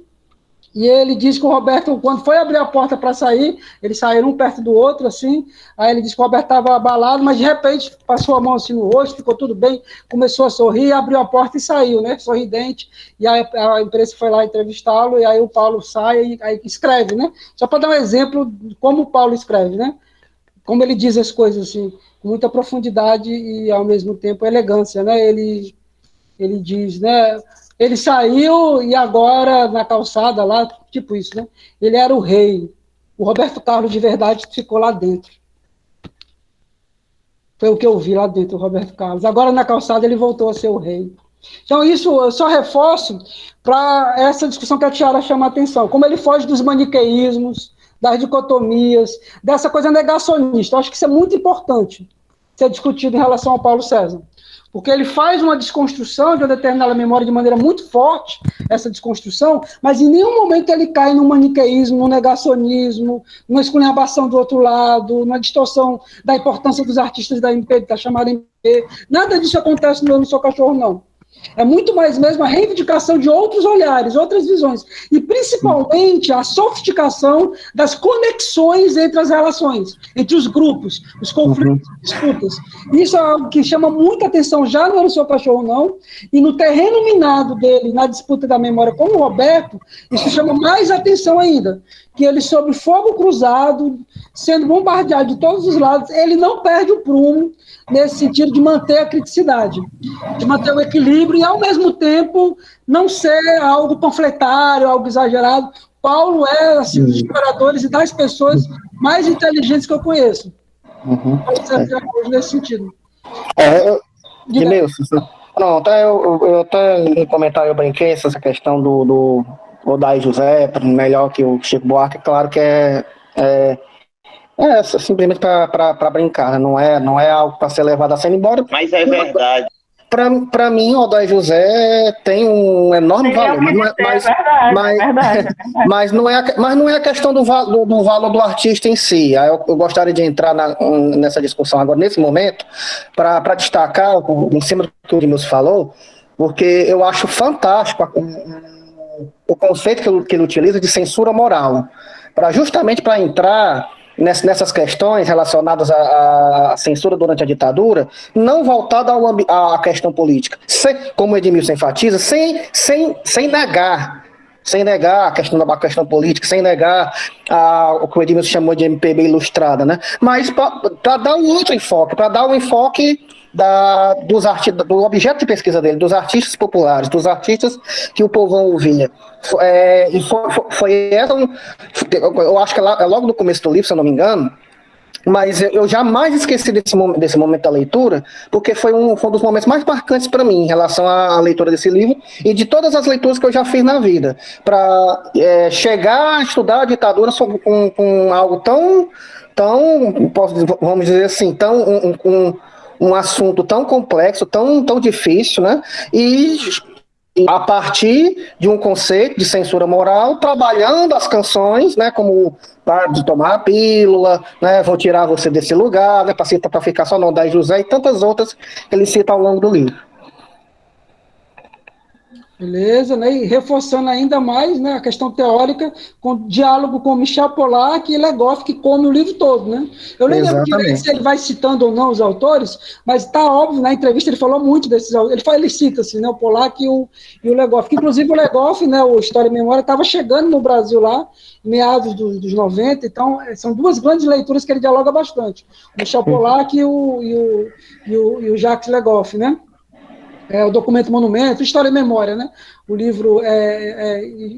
e ele diz que o Roberto, quando foi abrir a porta para sair, eles saíram um perto do outro, assim, aí ele disse que o Roberto estava abalado, mas de repente passou a mão assim no rosto, ficou tudo bem, começou a sorrir, abriu a porta e saiu, né, sorridente, e aí a imprensa foi lá entrevistá-lo, e aí o Paulo sai e aí escreve, né, só para dar um exemplo de como o Paulo escreve, né, como ele diz as coisas, assim, com muita profundidade e, ao mesmo tempo, elegância, né, ele diz, né, ele saiu e agora na calçada lá, tipo isso, né? Ele era o rei. O Roberto Carlos de verdade ficou lá dentro. Foi o que eu vi lá dentro, o Roberto Carlos. Agora na calçada ele voltou a ser o rei. Então isso eu só reforço para essa discussão que a Tiara chama a atenção. Como ele foge dos maniqueísmos, das dicotomias, dessa coisa negacionista. Eu acho que isso é muito importante ser discutido em relação ao Paulo César. Porque ele faz uma desconstrução de uma determinada memória de maneira muito forte, essa desconstrução, mas em nenhum momento ele cai no maniqueísmo, no negacionismo, numa esculhambação do outro lado, numa distorção da importância dos artistas da chamada MP. Nada disso acontece no Eu Não Sou Cachorro, não. É muito mais mesmo a reivindicação de outros olhares, outras visões, e principalmente a sofisticação das conexões entre as relações, entre os grupos, os conflitos, disputas. Isso é algo que chama muita atenção já no Era o Seu Cachorro Não, e no terreno minado dele, na disputa da memória com o Roberto, isso chama mais atenção ainda, que ele, sob fogo cruzado, sendo bombardeado de todos os lados, ele não perde o prumo nesse sentido de manter a criticidade, de manter o equilíbrio e, ao mesmo tempo, não ser algo panfletário, algo exagerado. Paulo é, assim, dos historiadores e das pessoas mais inteligentes que eu conheço. Nesse sentido. Pronto, eu até no comentário eu brinquei essa questão do Odair José, melhor que o Chico Buarque, claro que é simplesmente para brincar, não é algo para ser levado a sério, embora. Mas é verdade. Para mim, o Odair José tem um enorme valor, mas não é a questão do valor do artista em si. Eu gostaria de entrar nessa discussão agora, nesse momento, para destacar, em cima do que o Edmilson falou, porque eu acho fantástico o conceito que ele utiliza de censura moral, justamente para entrar nessas questões relacionadas à censura durante a ditadura, não voltada à questão política, como o Edmilson enfatiza, sem negar a questão política, sem negar o que o Edmilson chamou de MPB ilustrada, né? Mas para dar um outro enfoque, para dar um enfoque do objeto de pesquisa dele, dos artistas populares, dos artistas que o povão ouvia. Foi essa, eu acho que é logo no começo do livro, se eu não me engano, mas eu jamais esqueci desse momento da leitura, porque foi um dos momentos mais marcantes para mim em relação à leitura desse livro e de todas as leituras que eu já fiz na vida, para chegar a estudar a ditadura com algo tão, vamos dizer assim, um assunto tão complexo, tão difícil, né? E a partir de um conceito de censura moral, trabalhando as canções, né? Como para de tomar a pílula, né? Vou tirar você desse lugar, né? Para ficar só no Odair José e tantas outras que ele cita ao longo do livro. Beleza, né? E reforçando ainda mais, né, a questão teórica, com diálogo com Michel Polack e Legoff, que come o livro todo, né? Eu nem lembro direito se ele vai citando ou não os autores, mas está óbvio, na entrevista ele falou muito desses autores, ele cita assim, né, o Polack e o Legoff, que inclusive o Legoff, né, o História e Memória, estava chegando no Brasil lá, em meados dos 90, então são duas grandes leituras que ele dialoga bastante, o Michel Polack e o Jacques Legoff, né? O documento Monumento, História e Memória, né? O livro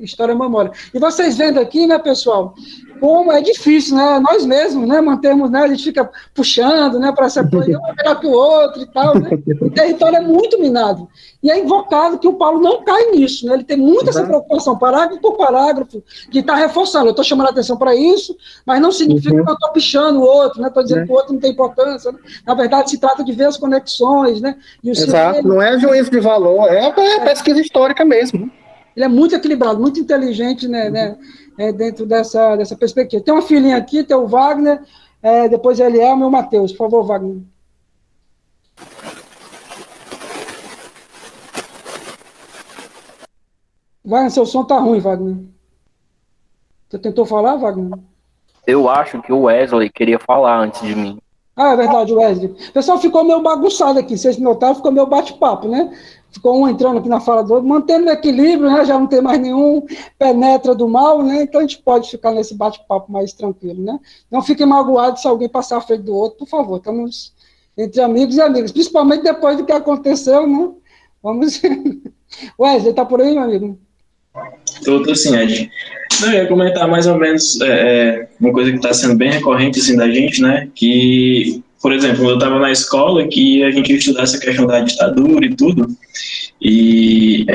História e Memória. E vocês vendo aqui, né, pessoal, como é difícil, né? Nós mesmos, né, mantemos, né? A gente fica puxando, né, para ser um melhor que o outro e tal, né? O território é muito minado. E é invocado que o Paulo não cai nisso, né? Ele tem muita essa preocupação, parágrafo por parágrafo, de estar reforçando. Eu estou chamando a atenção para isso, mas não significa que eu estou pichando o outro, né? Estou dizendo que o outro não tem importância. Né? Na verdade, se trata de ver as conexões, né? E Exato, não é juízo de valor, é pesquisa histórica mesmo. Ele é muito equilibrado, muito inteligente, né, dentro dessa perspectiva. Tem uma filhinha aqui, tem o Wagner, depois ele é o meu Matheus. Por favor, Wagner. Wagner, seu som tá ruim, Wagner. Você tentou falar, Wagner? Eu acho que o Wesley queria falar antes de mim. Ah, é verdade, Wesley. O pessoal ficou meio bagunçado aqui, vocês notaram, ficou meio bate-papo, né? Ficou um entrando aqui na fala do outro, mantendo o equilíbrio, né? Já não tem mais nenhum penetra do mal, né? Então a gente pode ficar nesse bate-papo mais tranquilo, né? Não fiquem magoados se alguém passar à frente do outro, por favor. Estamos entre amigos e amigas, principalmente depois do que aconteceu, né? Vamos... Wesley, tá por aí, meu amigo? Tô sim, Ed. Eu ia comentar mais ou menos uma coisa que está sendo bem recorrente assim, da gente, né? Que, por exemplo, eu estava na escola que a gente ia estudar essa questão da ditadura e tudo, e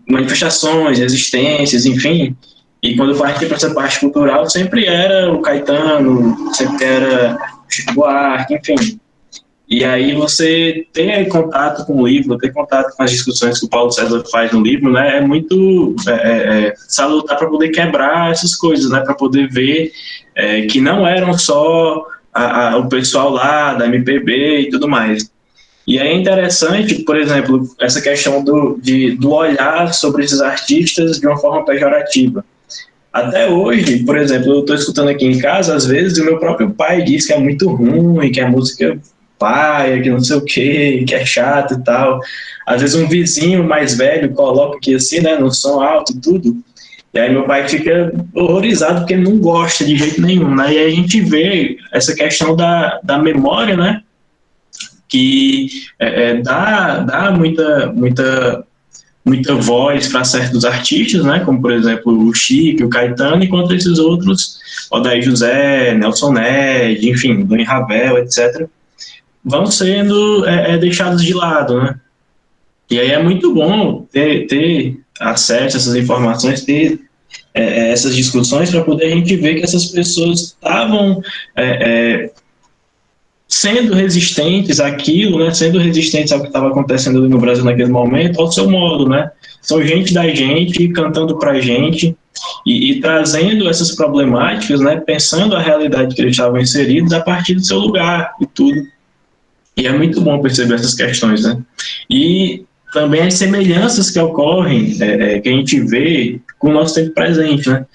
manifestações, resistências, enfim. E quando eu parti para essa parte cultural, sempre era o Caetano, sempre era o Chico Buarque, enfim. E aí você ter contato com o livro, ter contato com as discussões que o Paulo César faz no livro, né, é muito salutar para poder quebrar essas coisas, né, para poder ver que não eram só o pessoal lá da MPB e tudo mais. E é interessante, por exemplo, essa questão do olhar sobre esses artistas de uma forma pejorativa. Até hoje, por exemplo, eu estou escutando aqui em casa, às vezes, o meu próprio pai diz que é muito ruim, que a música paia, que não sei o quê, que é chato e tal. Às vezes um vizinho mais velho coloca aqui assim, né, no som alto e tudo. E aí meu pai fica horrorizado porque ele não gosta de jeito nenhum, né? E aí a gente vê essa questão da memória, né? Que dá muita voz para certos artistas, né? Como, por exemplo, o Chico, o Caetano, enquanto esses outros, Odair José, Nelson Ned, enfim, Dom Ravel, etc., vão sendo deixados de lado, né? E aí é muito bom ter acesso a essas informações, ter essas discussões para poder a gente ver que essas pessoas estavam sendo resistentes àquilo, né? Sendo resistentes ao que estava acontecendo ali no Brasil naquele momento, ao seu modo, né? São gente da gente, cantando para a gente e trazendo essas problemáticas, né? Pensando a realidade que eles estavam inseridos a partir do seu lugar e tudo. E é muito bom perceber essas questões, né? E também as semelhanças que ocorrem, que a gente vê com o nosso tempo presente, né?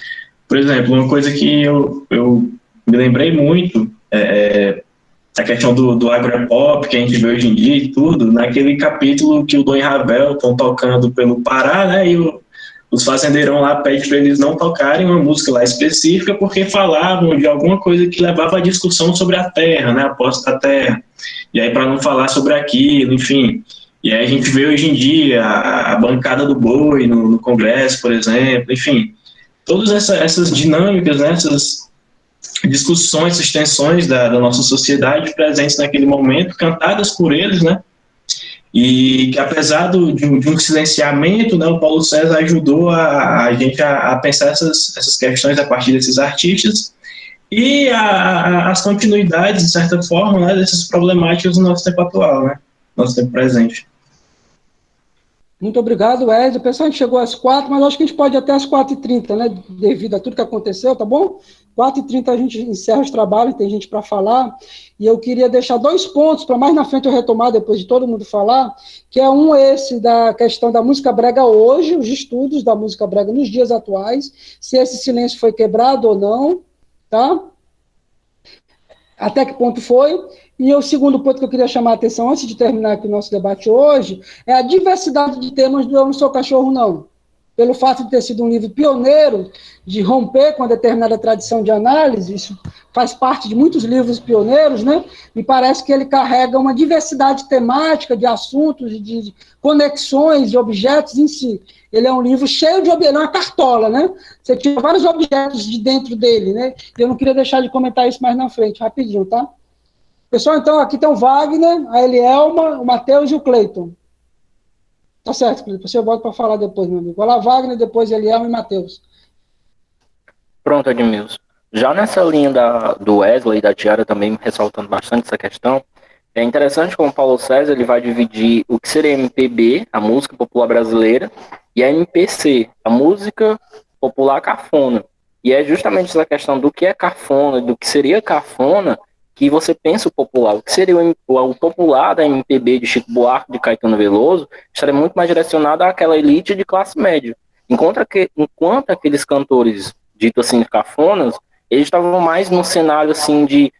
Por exemplo, uma coisa que eu me lembrei muito a questão do agropop que a gente vê hoje em dia e tudo, naquele capítulo que o Dom e Ravel estão tocando pelo Pará, né? E os fazendeirão lá pedem para eles não tocarem uma música lá específica porque falavam de alguma coisa que levava à discussão sobre a terra, né? A posse da terra. E aí para não falar sobre aquilo, enfim. E aí a gente vê hoje em dia a bancada do boi no Congresso, por exemplo, enfim. Todas essas dinâmicas, né? Essas discussões, essas tensões da nossa sociedade presentes naquele momento, cantadas por eles, né? E que apesar de um silenciamento, né, o Paulo César ajudou a gente a pensar essas questões a partir desses artistas e as continuidades, de certa forma, né, dessas problemáticas no nosso tempo atual, né, nosso tempo presente. Muito obrigado, Wesley. O pessoal, a gente chegou às 4, mas acho que a gente pode ir até às 4h30, né? Devido a tudo que aconteceu, tá bom? 4h30 a gente encerra os trabalhos, tem gente para falar. E eu queria deixar 2 pontos para mais na frente eu retomar, depois de todo mundo falar, que é esse da questão da música brega hoje, os estudos da música brega nos dias atuais, se esse silêncio foi quebrado ou não, tá? Até que ponto foi? E o segundo ponto que eu queria chamar a atenção, antes de terminar aqui o nosso debate hoje, é a diversidade de temas do Eu Não Sou Cachorro, Não. Pelo fato de ter sido um livro pioneiro, de romper com uma determinada tradição de análise, isso faz parte de muitos livros pioneiros, né? Me parece que ele carrega uma diversidade temática, de assuntos, de conexões, de objetos em si. Ele é um livro cheio de objetos, é uma cartola, né? Você tira vários objetos de dentro dele, né? Eu não queria deixar de comentar isso mais na frente, rapidinho, tá? Pessoal, então, aqui tem o Wagner, a Elielma, o Matheus e o Cleiton. Tá certo, Cleiton, você volta para falar depois, meu amigo. Vai lá, Wagner, depois Elielma e Matheus. Pronto, Edmilson. Já nessa linha do Wesley e da Tiara também ressaltando bastante essa questão, é interessante como o Paulo César ele vai dividir o que seria MPB, a música popular brasileira, e a MPC, a música popular cafona. E é justamente essa questão do que é cafona, do que seria cafona, que você pensa o popular. O que seria o popular da MPB de Chico Buarque, de Caetano Veloso, estaria muito mais direcionado àquela elite de classe média. Enquanto aqueles cantores ditos assim cafonas, eles estavam mais num cenário assim de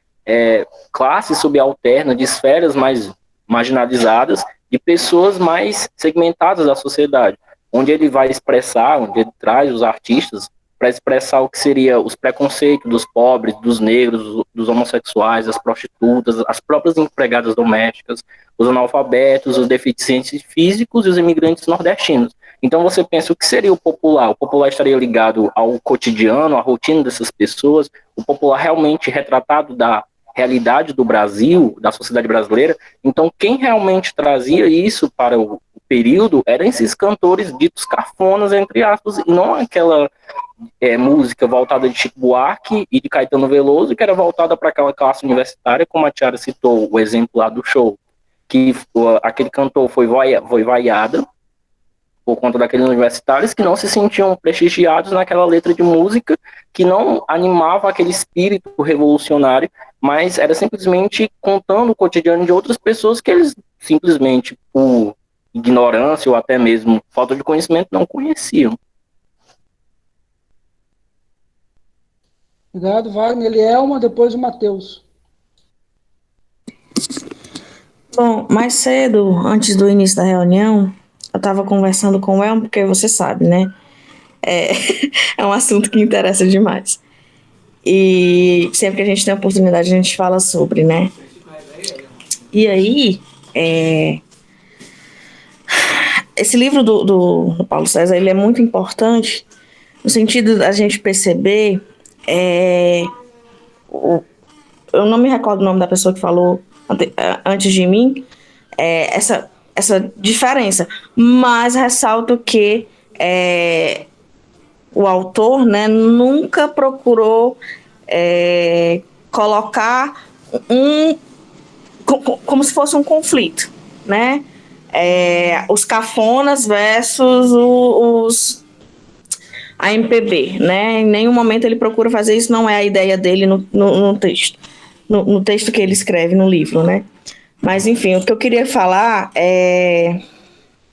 classe subalterna, de esferas mais marginalizadas, de pessoas mais segmentadas da sociedade, onde ele vai expressar, onde ele traz os artistas para expressar o que seria os preconceitos dos pobres, dos negros, dos homossexuais, das prostitutas, as próprias empregadas domésticas, os analfabetos, os deficientes físicos e os imigrantes nordestinos. Então você pensa, o que seria o popular? O popular estaria ligado ao cotidiano, à rotina dessas pessoas, o popular realmente retratado da realidade do Brasil, da sociedade brasileira. Então quem realmente trazia isso para o período eram esses cantores ditos cafonas, entre aspas, e não aquela música voltada de Chico Buarque e de Caetano Veloso, que era voltada para aquela classe universitária, como a Tiara citou, o exemplo lá do show, que aquele cantor foi vaiado por conta daqueles universitários que não se sentiam prestigiados naquela letra de música, que não animava aquele espírito revolucionário, mas era simplesmente contando o cotidiano de outras pessoas que eles simplesmente, por ignorância ou até mesmo falta de conhecimento, não conheciam. Obrigado, Wagner. Elielma, depois o Matheus. Bom, mais cedo, antes do início da reunião, eu estava conversando com o Elmo, porque você sabe, né? É um assunto que interessa demais. E sempre que a gente tem a oportunidade, a gente fala sobre, né? E aí, esse livro do Paulo César, ele é muito importante no sentido da gente perceber, eu não me recordo o nome da pessoa que falou antes de mim, essa diferença, mas ressalto que o autor, né, nunca procurou colocar como se fosse um conflito, né? Os cafonas versus a MPB, né? Em nenhum momento ele procura fazer isso, não é a ideia dele no texto, no texto que ele escreve no livro, né? Mas, enfim, o que eu queria falar é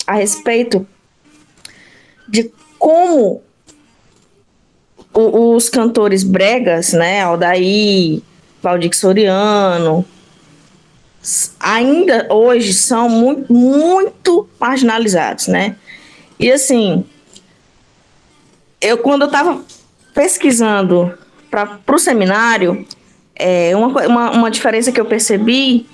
a respeito de como os cantores bregas, né, Aldair, Valdir Soriano, ainda hoje são muito, muito marginalizados, né? E assim, quando eu estava pesquisando para o seminário, uma diferença que eu percebi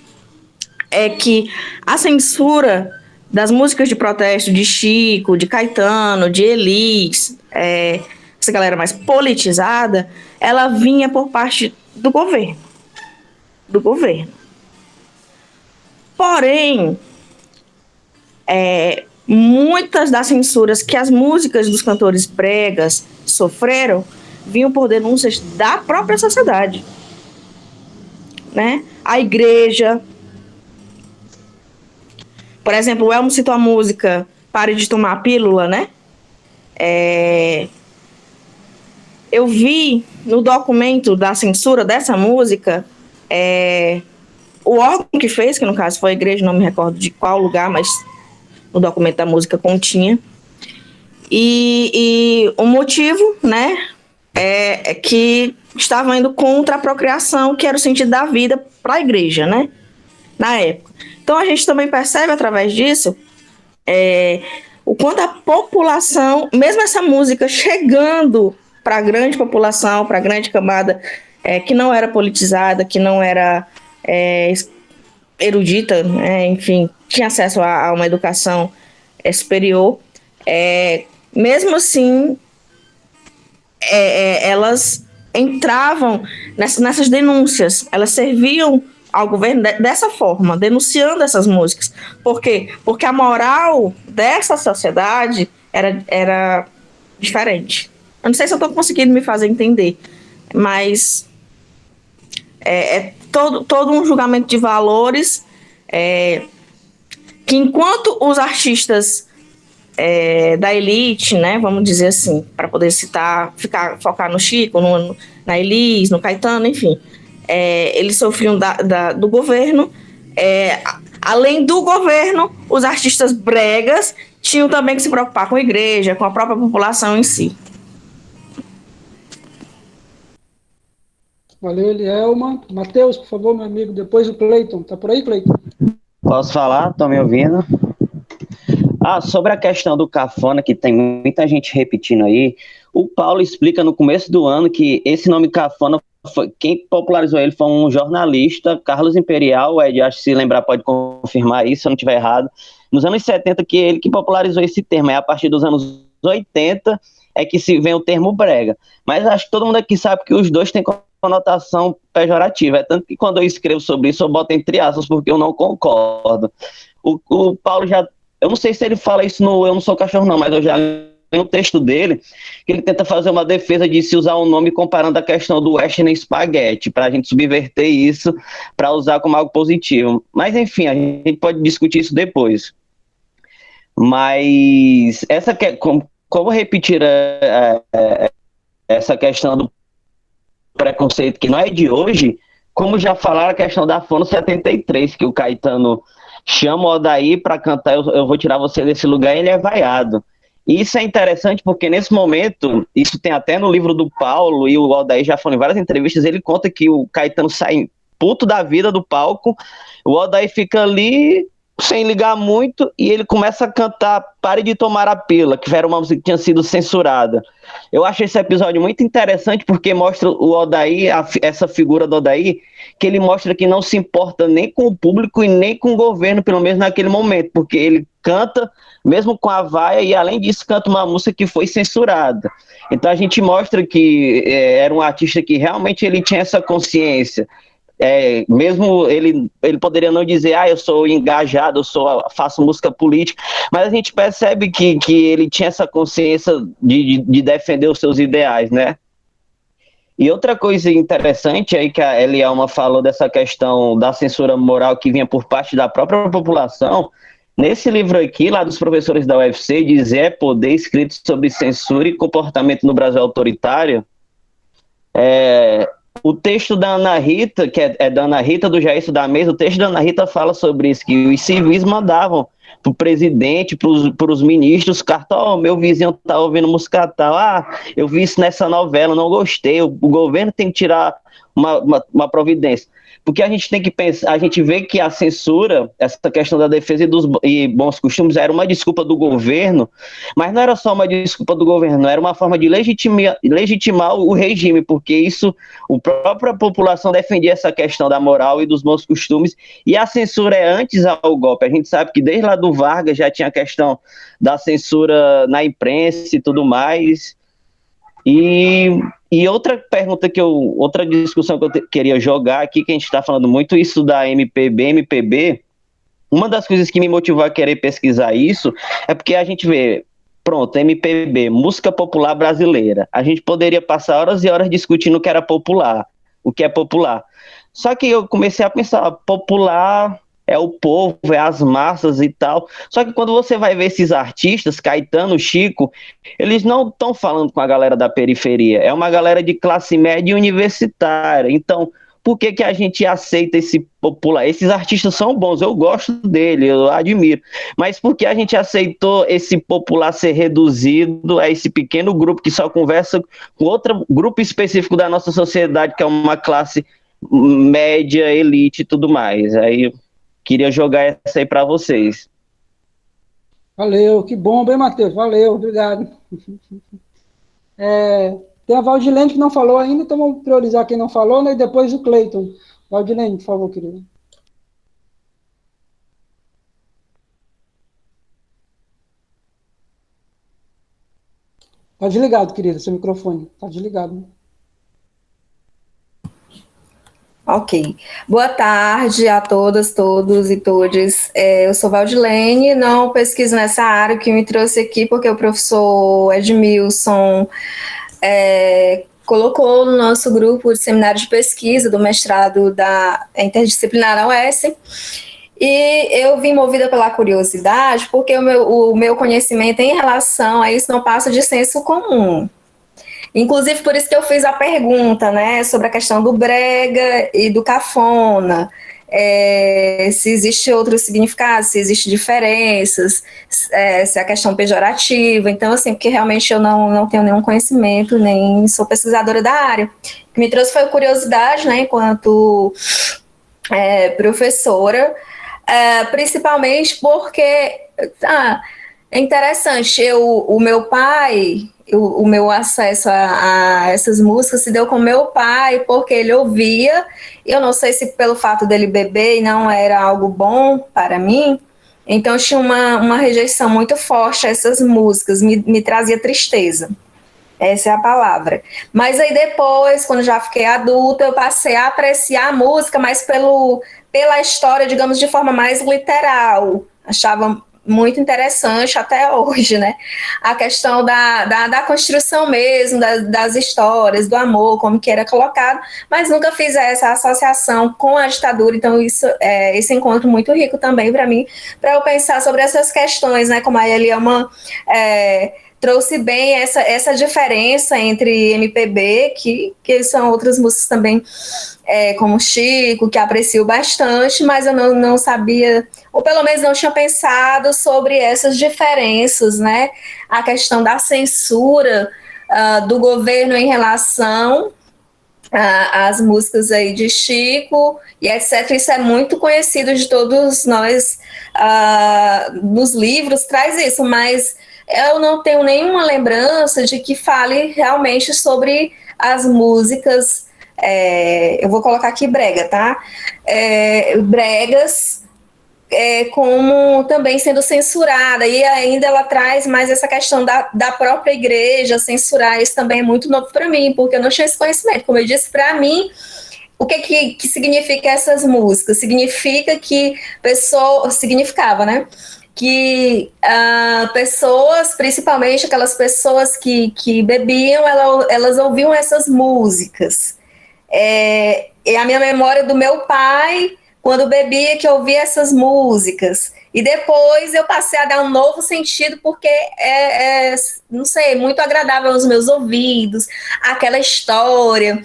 é que a censura das músicas de protesto de Chico, de Caetano, de Elis, essa galera mais politizada, ela vinha por parte do governo. Porém, muitas das censuras que as músicas dos cantores bregas sofreram vinham por denúncias da própria sociedade, né? A igreja, por exemplo, o Elmo citou a música Pare de Tomar a Pílula, né? Eu vi no documento da censura dessa música, o órgão que fez, que no caso foi a igreja, não me recordo de qual lugar, mas no documento da música continha. E o motivo, né, é que estavam indo contra a procriação, que era o sentido da vida para a igreja, né, na época. Então a gente também percebe através disso o quanto a população, mesmo essa música chegando para a grande população, para a grande camada que não era politizada, que não era erudita, enfim, tinha acesso a uma educação superior, mesmo assim, elas entravam nessas denúncias, elas serviam ao governo dessa forma, denunciando essas músicas. Por quê? Porque a moral dessa sociedade era diferente. Eu não sei se eu estou conseguindo me fazer entender, mas todo um julgamento de valores que, enquanto os artistas da elite, né, vamos dizer assim, para poder focar no Chico, na Elis, no Caetano, enfim, eles sofriam do governo. Além do governo, os artistas bregas tinham também que se preocupar com a igreja, com a própria população em si. Valeu, Elielma. Matheus, por favor, meu amigo, depois o Cleiton. Tá por aí, Cleiton? Posso falar? Estão me ouvindo? Sobre a questão do cafona, que tem muita gente repetindo aí, o Paulo explica no começo do ano que esse nome cafona, quem popularizou ele foi um jornalista, Carlos Imperial, o Ed, acho que se lembrar pode confirmar isso, se eu não estiver errado, nos anos 70, que ele que popularizou esse termo, a partir dos anos 80 é que se vem o termo brega, mas acho que todo mundo aqui sabe que os dois têm conotação pejorativa, tanto que quando eu escrevo sobre isso eu boto entre aspas, porque eu não concordo. O Paulo já, eu não sei se ele fala isso no Eu Não Sou Cachorro não, mas eu já li um texto dele, que ele tenta fazer uma defesa de se usar um nome comparando a questão do western e espaguete, para a gente subverter isso, para usar como algo positivo. Mas enfim, a gente pode discutir isso depois. Mas como repetir essa questão do preconceito que não é de hoje, como já falaram a questão da Fono 73, que o Caetano chama o Odaí para cantar Eu Vou Tirar Você Desse Lugar, e ele é vaiado. E isso é interessante porque nesse momento, isso tem até no livro do Paulo, e o Odaí já falou em várias entrevistas, ele conta que o Caetano sai puto da vida do palco, o Odaí fica ali sem ligar muito, e ele começa a cantar Pare de Tomar a Pílula, que era uma música que tinha sido censurada. Eu acho esse episódio muito interessante porque mostra o Odaí, essa figura do Odaí, que ele mostra que não se importa nem com o público e nem com o governo, pelo menos naquele momento, porque ele canta mesmo com a vaia e, além disso, canta uma música que foi censurada. Então a gente mostra que era um artista que realmente ele tinha essa consciência. Mesmo ele poderia não dizer, eu sou engajado, faço música política, mas a gente percebe que ele tinha essa consciência de defender os seus ideais, né? E outra coisa interessante aí que a Elielma falou dessa questão da censura moral que vinha por parte da própria população, nesse livro aqui, lá dos professores da UFC, diz Poder, escrito sobre censura e comportamento no Brasil autoritário, o texto da Ana Rita, que é da Ana Rita do Jair da Mesa, o texto da Ana Rita fala sobre isso, que os civis mandavam para o presidente, para os ministros, cartão, meu vizinho tá ouvindo música tal, eu vi isso nessa novela, não gostei, o governo tem que tirar uma providência. Porque a gente tem que pensar, a gente vê que a censura, essa questão da defesa e bons costumes era uma desculpa do governo, mas não era só uma desculpa do governo, era uma forma de legitimar o regime, porque isso, a própria população defendia essa questão da moral e dos bons costumes, e a censura é antes ao golpe. A gente sabe que desde lá do Vargas já tinha a questão da censura na imprensa e tudo mais. E outra pergunta outra discussão que eu queria jogar aqui, que a gente está falando muito isso da MPB, uma das coisas que me motivou a querer pesquisar isso é porque a gente vê, pronto, MPB, música popular brasileira. A gente poderia passar horas e horas discutindo o que era popular, o que é popular. Só que eu comecei a pensar, popular é o povo, é as massas e tal. Só que quando você vai ver esses artistas, Caetano, Chico, eles não estão falando com a galera da periferia, é uma galera de classe média e universitária. Então, por que a gente aceita esse popular? Esses artistas são bons, eu gosto dele, eu admiro, mas por que a gente aceitou esse popular ser reduzido a esse pequeno grupo que só conversa com outro grupo específico da nossa sociedade, que é uma classe média, elite e tudo mais? Aí queria jogar essa aí para vocês. Valeu, que bom, bem, Matheus, valeu, obrigado. Tem a Valdilene que não falou ainda, então vamos priorizar quem não falou, né, e depois o Cleiton. Valdilene, por favor, querida. Tá desligado, querida, seu microfone, tá desligado, né? Ok. Boa tarde a todas, todos e todes. Eu sou Valdilene, não pesquiso nessa área, que me trouxe aqui porque o professor Edmilson colocou no nosso grupo de seminário de pesquisa do mestrado da interdisciplinar UES, e eu vim movida pela curiosidade, porque o meu conhecimento em relação a isso não passa de senso comum. Inclusive, por isso que eu fiz a pergunta, né, sobre a questão do brega e do cafona, se existe outro significado, se existe diferenças, se a questão pejorativa. Então, assim, porque realmente eu não tenho nenhum conhecimento, nem sou pesquisadora da área. O que me trouxe foi a curiosidade, né, enquanto professora, principalmente porque é interessante, o meu pai... O meu acesso a essas músicas se deu com meu pai, porque ele ouvia, eu não sei se pelo fato dele beber e não era algo bom para mim, então tinha uma rejeição muito forte a essas músicas, me trazia tristeza, essa é a palavra. Mas aí depois, quando já fiquei adulta, eu passei a apreciar a música, mas pela história, digamos, de forma mais literal, achava muito interessante até hoje, né? A questão da construção mesmo, das histórias, do amor, como que era colocado, mas nunca fiz essa associação com a ditadura, então esse encontro muito rico também para mim, para eu pensar sobre essas questões, né? Como a Elielma trouxe bem essa diferença entre MPB, que são outras músicas também, como Chico, que aprecio bastante, mas eu não sabia, ou pelo menos não tinha pensado sobre essas diferenças, né? A questão da censura do governo em relação às músicas aí de Chico, e etc. Isso é muito conhecido de todos nós, nos livros traz isso, mas eu não tenho nenhuma lembrança de que fale realmente sobre as músicas. Eu vou colocar aqui brega, tá? Bregas, como também sendo censurada, e ainda ela traz mais essa questão da própria igreja censurar. Isso também é muito novo para mim, porque eu não tinha esse conhecimento. Como eu disse, para mim, o que significa essas músicas? Significa que significava, né? Que pessoas, principalmente aquelas pessoas que bebiam, elas ouviam essas músicas. E a minha memória do meu pai, quando bebia, que ouvia essas músicas. E depois eu passei a dar um novo sentido, porque não sei, muito agradável aos meus ouvidos, aquela história,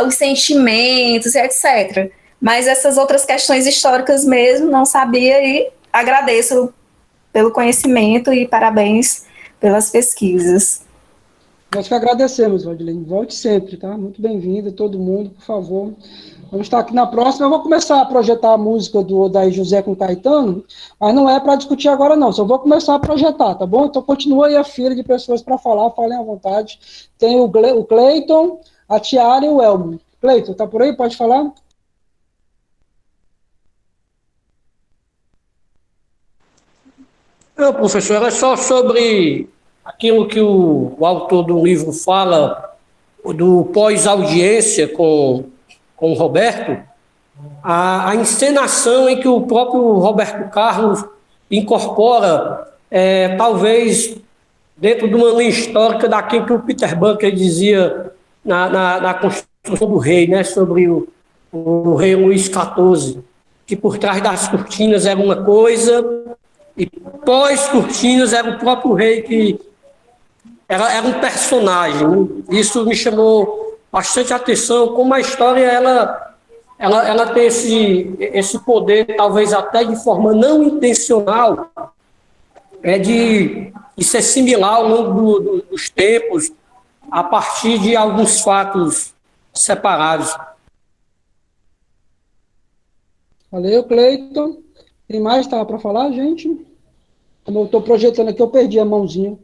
os sentimentos, etc. Mas essas outras questões históricas mesmo, não sabia, e agradeço pelo conhecimento e parabéns pelas pesquisas. Nós que agradecemos, Valdilene. Volte sempre, tá? Muito bem-vinda, todo mundo, por favor. Vamos estar aqui na próxima. Eu vou começar a projetar a música do Odair José com Caetano, mas não é para discutir agora, não. Só vou começar a projetar, tá bom? Então continua aí a fila de pessoas para falar, falem à vontade. Tem o Cleiton, a Tiara e o Elmo. Cleiton, tá por aí? Pode falar? Não, professor, é só sobre aquilo que o autor do livro fala, do pós-audiência com o Roberto, a encenação em que o próprio Roberto Carlos incorpora, talvez, dentro de uma linha histórica daquilo que o Peter Bunker dizia na construção do rei, né, sobre o rei Luís XIV, que por trás das cortinas era uma coisa, e pós-cortinas era o próprio rei, que era um personagem. Isso me chamou bastante atenção, como a história ela tem esse poder, talvez até de forma não intencional, de se assimilar ao longo dos tempos, a partir de alguns fatos separados. Valeu, Cleiton. Tem mais que estava para falar, gente? Como eu estou projetando aqui, eu perdi a mãozinha.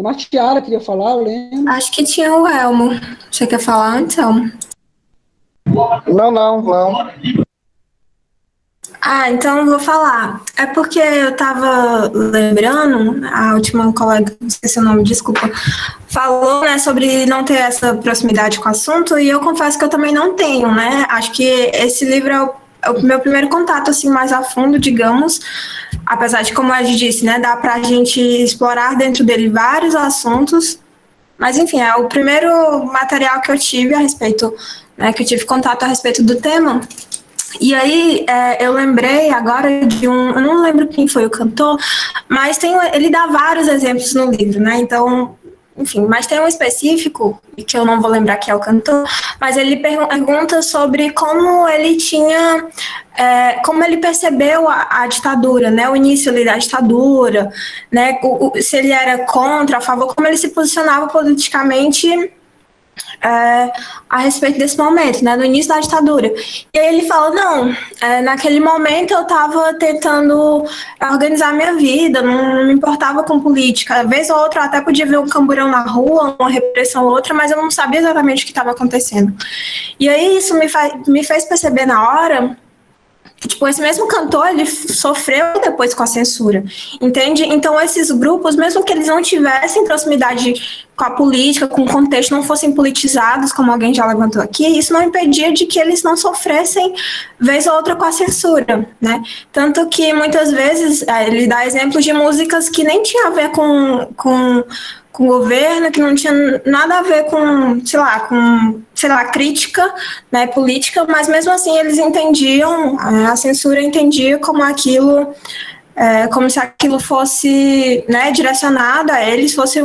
A Tiara queria falar, eu lembro. Acho que tinha o Elmo. Você quer falar antes, Elmo? Não. Então vou falar. É porque eu estava lembrando, a última colega, não esqueci o nome, desculpa, falou, né, sobre não ter essa proximidade com o assunto, e eu confesso que eu também não tenho, né? Acho que esse livro é o meu primeiro contato, assim, mais a fundo, digamos, apesar de, como a gente disse, né, dá para a gente explorar dentro dele vários assuntos, mas, enfim, é o primeiro material que eu tive a respeito, né, que eu tive contato a respeito do tema. E aí, eu lembrei agora de eu não lembro quem foi o cantor, mas ele dá vários exemplos no livro, né, então, enfim, mas tem um específico, que eu não vou lembrar que é o cantor, mas ele pergunta sobre como ele tinha, como ele percebeu a ditadura, né, o início ali da ditadura, né, se ele era contra, a favor, como ele se posicionava politicamente a respeito desse momento, né, no início da ditadura. E aí ele fala, não, naquele momento eu estava tentando organizar minha vida, não me importava com política. Vez ou outra eu até podia ver um camburão na rua, uma repressão ou outra, mas eu não sabia exatamente o que estava acontecendo. E aí isso me fez perceber na hora que, tipo, esse mesmo cantor, ele sofreu depois com a censura, entende? Então esses grupos, mesmo que eles não tivessem proximidade a política, com o contexto, não fossem politizados, como alguém já levantou aqui, isso não impedia de que eles não sofressem vez ou outra com a censura, né? Tanto que muitas vezes ele dá exemplos de músicas que nem tinha a ver com o governo, que não tinha nada a ver com, sei lá, crítica, né, política, mas mesmo assim eles entendiam, a censura entendia como aquilo, como se aquilo fosse, né, direcionado a eles, fosse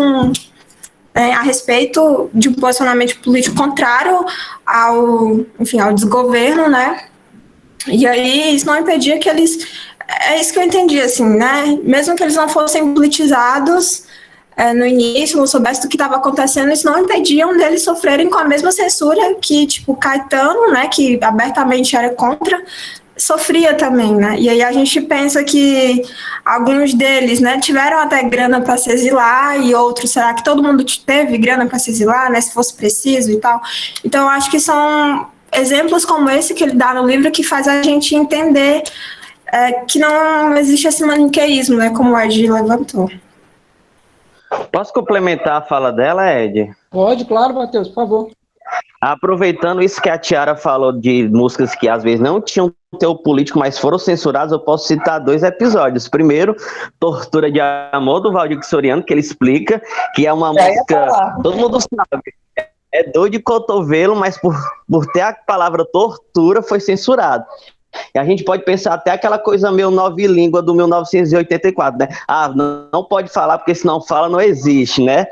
a respeito de um posicionamento político contrário ao desgoverno, né, e aí isso não impedia que eles, é isso que eu entendi, assim, né, mesmo que eles não fossem politizados, no início, não soubesse do que estava acontecendo, isso não impediam deles sofrerem com a mesma censura que, tipo, Caetano, né, que abertamente era contra, sofria também, né, e aí a gente pensa que alguns deles, né, tiveram até grana para se exilar, e outros, será que todo mundo teve grana para se exilar, né, se fosse preciso e tal? Então, eu acho que são exemplos como esse que ele dá no livro que faz a gente entender que não existe esse maniqueísmo, né, como o Ed levantou. Posso complementar a fala dela, Ed? Pode, claro, Matheus, por favor. Aproveitando isso que a Tiara falou de músicas que às vezes não tinham teor político, mas foram censuradas, eu posso citar 2 episódios. Primeiro, Tortura de Amor, do Valdir Soriano, que ele explica que é uma música, todo mundo sabe, é dor de cotovelo, mas por ter a palavra tortura, foi censurado. E a gente pode pensar até aquela coisa meio nova língua do 1984, né? Não pode falar, porque se não fala, não existe, né?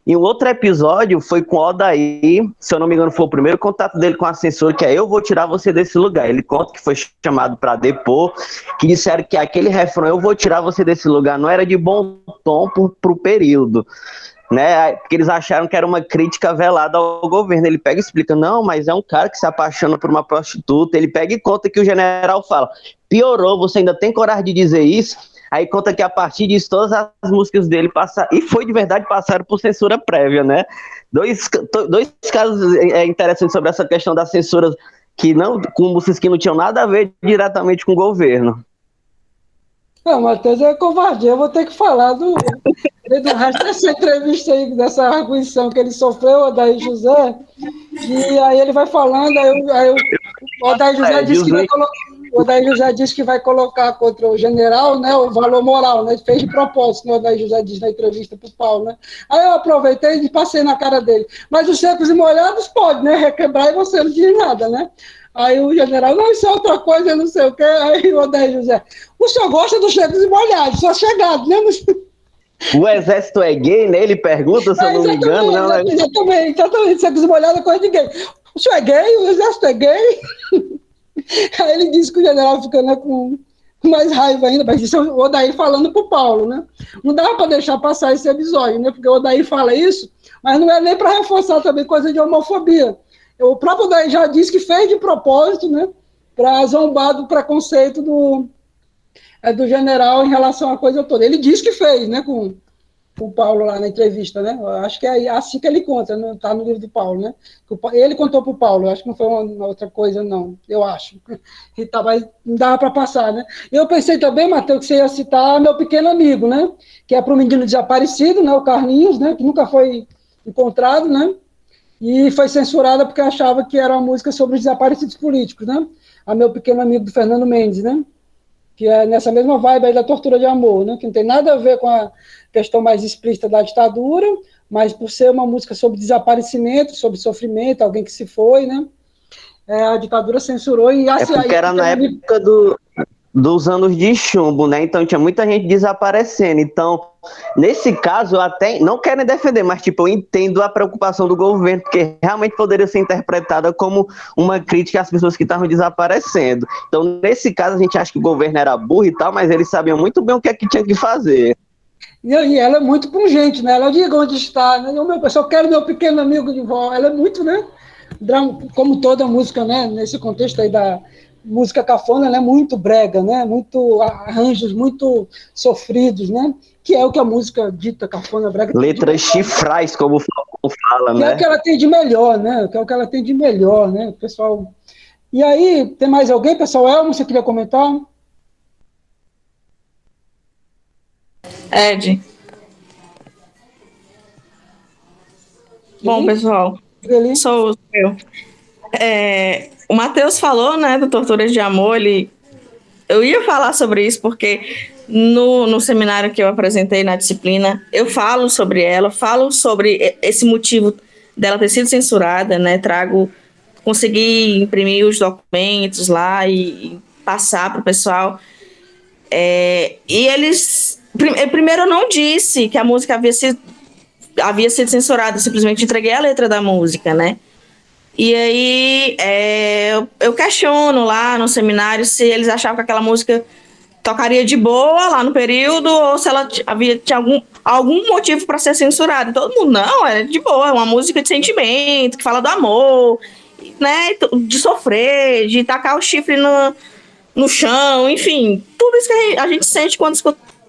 E um outro episódio foi com o Odair, se eu não me engano, foi o primeiro contato dele com a censura, que é Eu Vou Tirar Você Desse Lugar. Ele conta que foi chamado para depor, que disseram que aquele refrão, Eu Vou Tirar Você Desse Lugar, não era de bom tom pro período, né? Porque eles acharam que era uma crítica velada ao governo. Ele pega e explica, não, mas é um cara que se apaixona por uma prostituta. Ele pega e conta que o general fala, piorou, você ainda tem coragem de dizer isso? Aí conta que a partir disso todas as músicas dele passaram, e foi de verdade, passaram por censura prévia, né? Dois casos interessantes sobre essa questão da censura, com músicas que não tinham nada a ver diretamente com o governo. Não, Matheus, é covardia. Eu vou ter que falar do resto dessa entrevista aí, dessa arguição que ele sofreu, o Odair José, e aí ele vai falando, o Odair José disse que vai colocar, o Odair José disse que vai colocar contra o general, né, o valor moral, né, fez de propósito, né, o Odair José disse na entrevista para o Paulo, né, aí eu aproveitei e passei na cara dele, mas os secos e molhados pode, né, requebrar e você não diz nada, né. Aí o general, não, isso é outra coisa, eu não sei o quê. Aí o Odair José, o senhor gosta dos secos e molhados, só chegado, né? O exército é gay, né? Ele pergunta, se eu não me engano. Né? Exatamente, secos e molhados é coisa de gay. O senhor é gay? O exército é gay? Aí ele disse que o general fica, né, com mais raiva ainda, mas isso é o Odair falando pro Paulo, né? Não dava para deixar passar esse episódio, né? Porque o Odair fala isso, mas não é nem para reforçar também coisa de homofobia. O próprio Odair já disse que fez de propósito, né, para zombar do preconceito do general em relação à coisa toda. Ele disse que fez, né, com o Paulo lá na entrevista, né? Eu acho que é assim que ele conta, não está no livro do Paulo, né? Ele contou para o Paulo, acho que não foi uma outra coisa, não, eu acho. Mas não dava para passar, né? Eu pensei também, Matheus, que você ia citar Meu Pequeno Amigo, né? Que é para o menino desaparecido, né? O Carlinhos, né? Que nunca foi encontrado, né? E foi censurada porque achava que era uma música sobre os desaparecidos políticos, né? A Meu Pequeno Amigo, do Fernando Mendes, né? Que é nessa mesma vibe aí da Tortura de Amor, né? Que não tem nada a ver com a questão mais explícita da ditadura, mas por ser uma música sobre desaparecimento, sobre sofrimento, alguém que se foi, né? A ditadura censurou e... Assim, porque era na época dos anos de chumbo, né? Então tinha muita gente desaparecendo. Então, nesse caso, eu até não quero defender, mas tipo, eu entendo a preocupação do governo, porque realmente poderia ser interpretada como uma crítica às pessoas que estavam desaparecendo. Então, nesse caso, a gente acha que o governo era burro e tal, mas eles sabiam muito bem o que é que tinha que fazer. E ela é muito pungente, né? Ela diga onde está, né? Eu só quero meu pequeno amigo de volta. Ela é muito, né? Como toda música, né? Nesse contexto aí da música cafona, né, muito brega, né, muito arranjos muito sofridos, né, que é o que a música dita cafona, brega. Letras chifrais, como o Falcão fala, né? Que é o que ela tem de melhor, né, que é o que ela tem de melhor, né, pessoal. E aí, tem mais alguém, pessoal? Elmo, você queria comentar? Ed. Bom, pessoal, sou eu. O Matheus falou, né, do Tortura de Amor, eu ia falar sobre isso porque no seminário que eu apresentei na disciplina, eu falo sobre ela, falo sobre esse motivo dela ter sido censurada, né, consegui imprimir os documentos lá e passar para o pessoal. E eles... Primeiro, eu não disse que a música havia sido censurada, simplesmente entreguei a letra da música, né? E aí eu questiono lá no seminário se eles achavam que aquela música tocaria de boa lá no período ou se ela tinha algum motivo para ser censurada. Todo mundo, não, é de boa, é uma música de sentimento, que fala do amor, né, de sofrer, de tacar o chifre no chão, enfim, tudo isso que a gente sente quando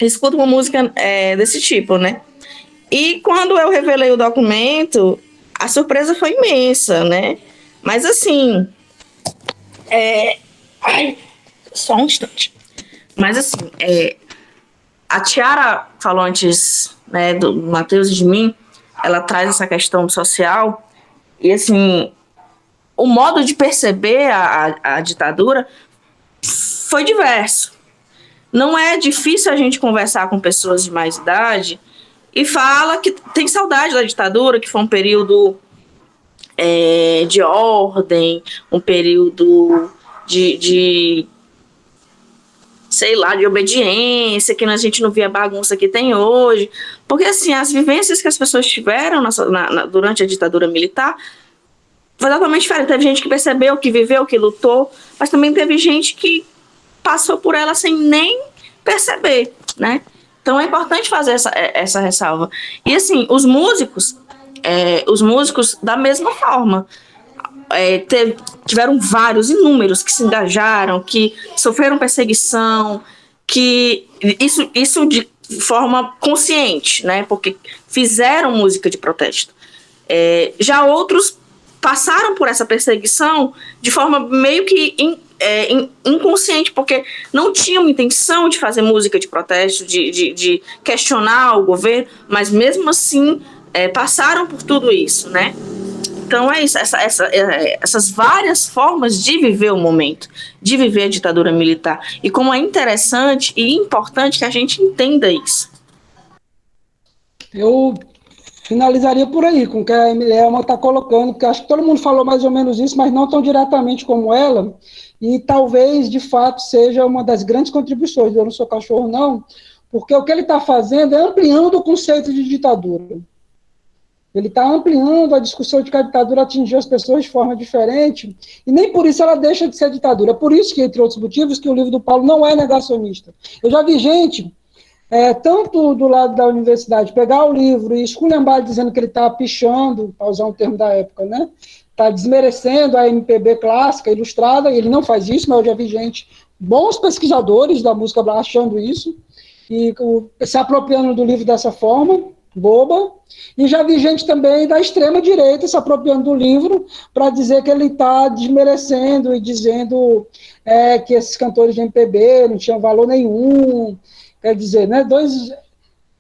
escuta uma música desse tipo, né? E quando eu revelei o documento, a surpresa foi imensa, né? Mas assim, só um instante. Mas assim, a Tiara falou antes, né, do Matheus e de mim, ela traz essa questão social, e assim, o modo de perceber a ditadura foi diverso. Não é difícil a gente conversar com pessoas de mais idade e fala que tem saudade da ditadura, que foi um período de ordem, um período de sei lá, de obediência, que a gente não via bagunça que tem hoje. Porque, assim, as vivências que as pessoas tiveram durante a ditadura militar foi totalmente diferente. Teve gente que percebeu, que viveu, que lutou, mas também teve gente que passou por ela sem nem perceber, né? Então é importante fazer essa ressalva. E, assim, os músicos da mesma forma, tiveram vários, inúmeros, que se engajaram, que sofreram perseguição, que isso de forma consciente, né? Porque fizeram música de protesto. Já outros passaram por essa perseguição de forma meio que inconsciente, porque não tinham intenção de fazer música de protesto, de questionar o governo, mas mesmo assim passaram por tudo isso, né? Então é isso, essas várias formas de viver o momento, de viver a ditadura militar, e como é interessante e importante que a gente entenda isso. Eu finalizaria por aí, com o que a Emilielma está colocando, porque acho que todo mundo falou mais ou menos isso, mas não tão diretamente como ela, e talvez, de fato, seja uma das grandes contribuições. Eu não sou cachorro, não, porque o que ele está fazendo é ampliando o conceito de ditadura. Ele está ampliando a discussão de que a ditadura atingiu as pessoas de forma diferente, e nem por isso ela deixa de ser ditadura. É por isso que, entre outros motivos, que o livro do Paulo não é negacionista. Eu já vi gente, tanto do lado da universidade, pegar o livro e esculhambar dizendo que ele está pichando, para usar um termo da época, né? Está desmerecendo a MPB clássica, ilustrada, e ele não faz isso, mas eu já vi gente, bons pesquisadores da música achando isso, e se apropriando do livro dessa forma, boba, e já vi gente também da extrema-direita se apropriando do livro para dizer que ele está desmerecendo e dizendo que esses cantores de MPB não tinham valor nenhum, quer dizer, né,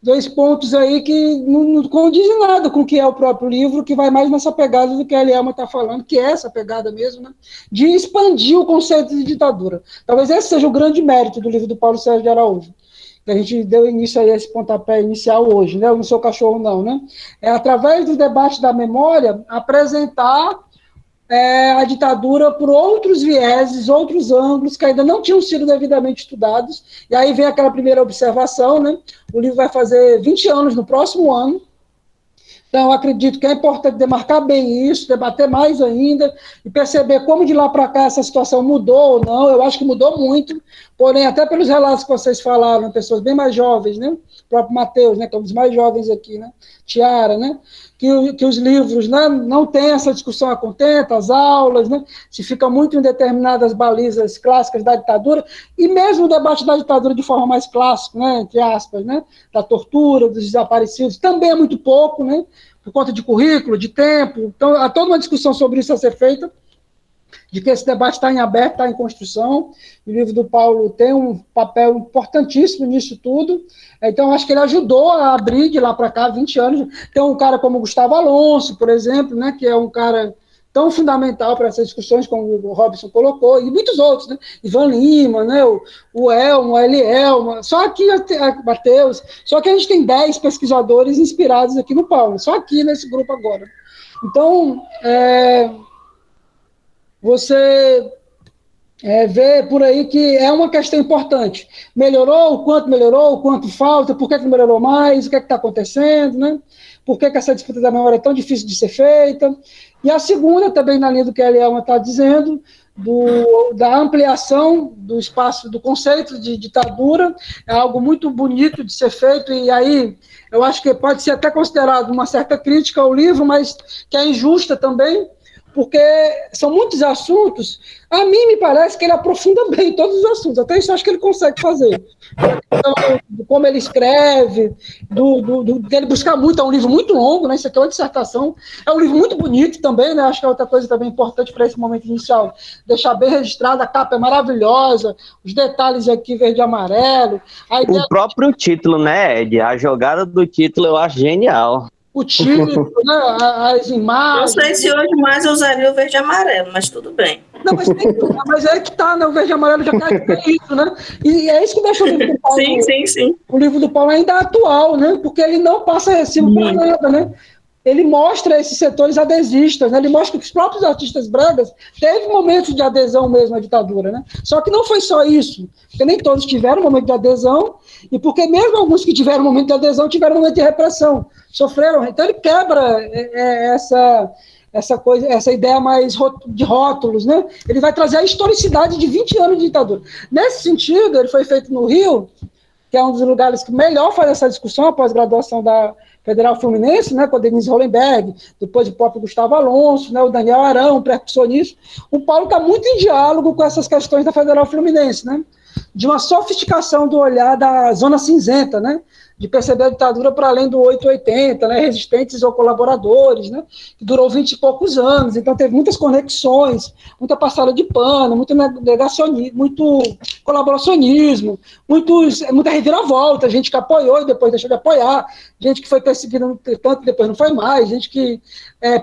dois pontos aí que não condizem nada com o que é o próprio livro, que vai mais nessa pegada do que a Elielma está falando, que é essa pegada mesmo, né, de expandir o conceito de ditadura. Talvez esse seja o grande mérito do livro do Paulo Sérgio de Araújo, que a gente deu início a esse pontapé inicial hoje, né? Eu não sou cachorro, não, né? Através do debate da memória, apresentar a ditadura por outros vieses, outros ângulos, que ainda não tinham sido devidamente estudados, e aí vem aquela primeira observação, né? O livro vai fazer 20 anos no próximo ano, então eu acredito que é importante demarcar bem isso, debater mais ainda, e perceber como de lá para cá essa situação mudou ou não. Eu acho que mudou muito, porém, até pelos relatos que vocês falaram, pessoas bem mais jovens, né? O próprio Matheus, né, que é um dos mais jovens aqui, né? Tiara, né? Que os livros, né, não tem essa discussão a contento, as aulas, né? Se fica muito em determinadas balizas clássicas da ditadura, e mesmo o debate da ditadura de forma mais clássica, né, entre aspas, né? Da tortura, dos desaparecidos, também é muito pouco, né? Por conta de currículo, de tempo. Então, há toda uma discussão sobre isso a ser feita. de que esse debate está em aberto, está em construção. O livro do Paulo tem um papel importantíssimo nisso tudo. Então, acho que ele ajudou a abrir de lá para cá 20 anos. Tem um cara como Gustavo Alonso, por exemplo, né, que é um cara tão fundamental para essas discussões, como o Robson colocou, e muitos outros, né? Ivan Lima, né? o Elmo, o Elielma, só aqui, Matheus, só que a gente tem 10 pesquisadores inspirados aqui no Paulo, só aqui nesse grupo agora. Então, você vê por aí que é uma questão importante. Melhorou? O quanto falta? Por que não melhorou mais? O que está acontecendo? Né? Por que essa disputa da memória é tão difícil de ser feita? E a segunda, também na linha do que a Elielma está dizendo, da ampliação do espaço, do conceito de ditadura, é algo muito bonito de ser feito, e aí eu acho que pode ser até considerado uma certa crítica ao livro, mas que é injusta também, porque são muitos assuntos. A mim me parece que ele aprofunda bem todos os assuntos, até isso acho que ele consegue fazer. Então, como ele escreve, dele buscar muito, é um livro muito longo, né? Isso aqui é uma dissertação, é um livro muito bonito também, né? Acho que é outra coisa também importante para esse momento inicial, deixar bem registrado, a capa é maravilhosa, os detalhes aqui verde e amarelo. O próprio título, né, Ed? A jogada do título eu acho genial. O título, né, as imagens. Não sei se hoje mais eu usaria o verde e amarelo, mas tudo bem. Não, mas é que tá, né? O verde e amarelo já cai isso, né? E é isso que deixa o livro do Paulo. Sim. O livro do Paulo ainda atual, né? Porque ele não passa recibo por nada, né? Ele mostra esses setores adesistas, né? Ele mostra que os próprios artistas bragas teve momentos de adesão mesmo à ditadura, né? Só que não foi só isso, porque nem todos tiveram momento de adesão, e porque mesmo alguns que tiveram momento de adesão tiveram momento de repressão, sofreram. Então ele quebra essa ideia mais de rótulos, né? Ele vai trazer a historicidade de 20 anos de ditadura. Nesse sentido, ele foi feito no Rio, que é um dos lugares que melhor faz essa discussão, após a graduação da Federal Fluminense, né, com a Denise Hollenberg, depois o próprio Gustavo Alonso, né, o Daniel Arão, precursor nisso. O Paulo está muito em diálogo com essas questões da Federal Fluminense, né, de uma sofisticação do olhar da zona cinzenta, né, de perceber a ditadura para além do 880, né, resistentes ou colaboradores, né, que durou 20 e poucos anos, então teve muitas conexões, muita passada de pano, muito negacionismo, muito colaboracionismo, muita reviravolta, gente que apoiou e depois deixou de apoiar, gente que foi perseguida tanto e depois não foi mais, gente que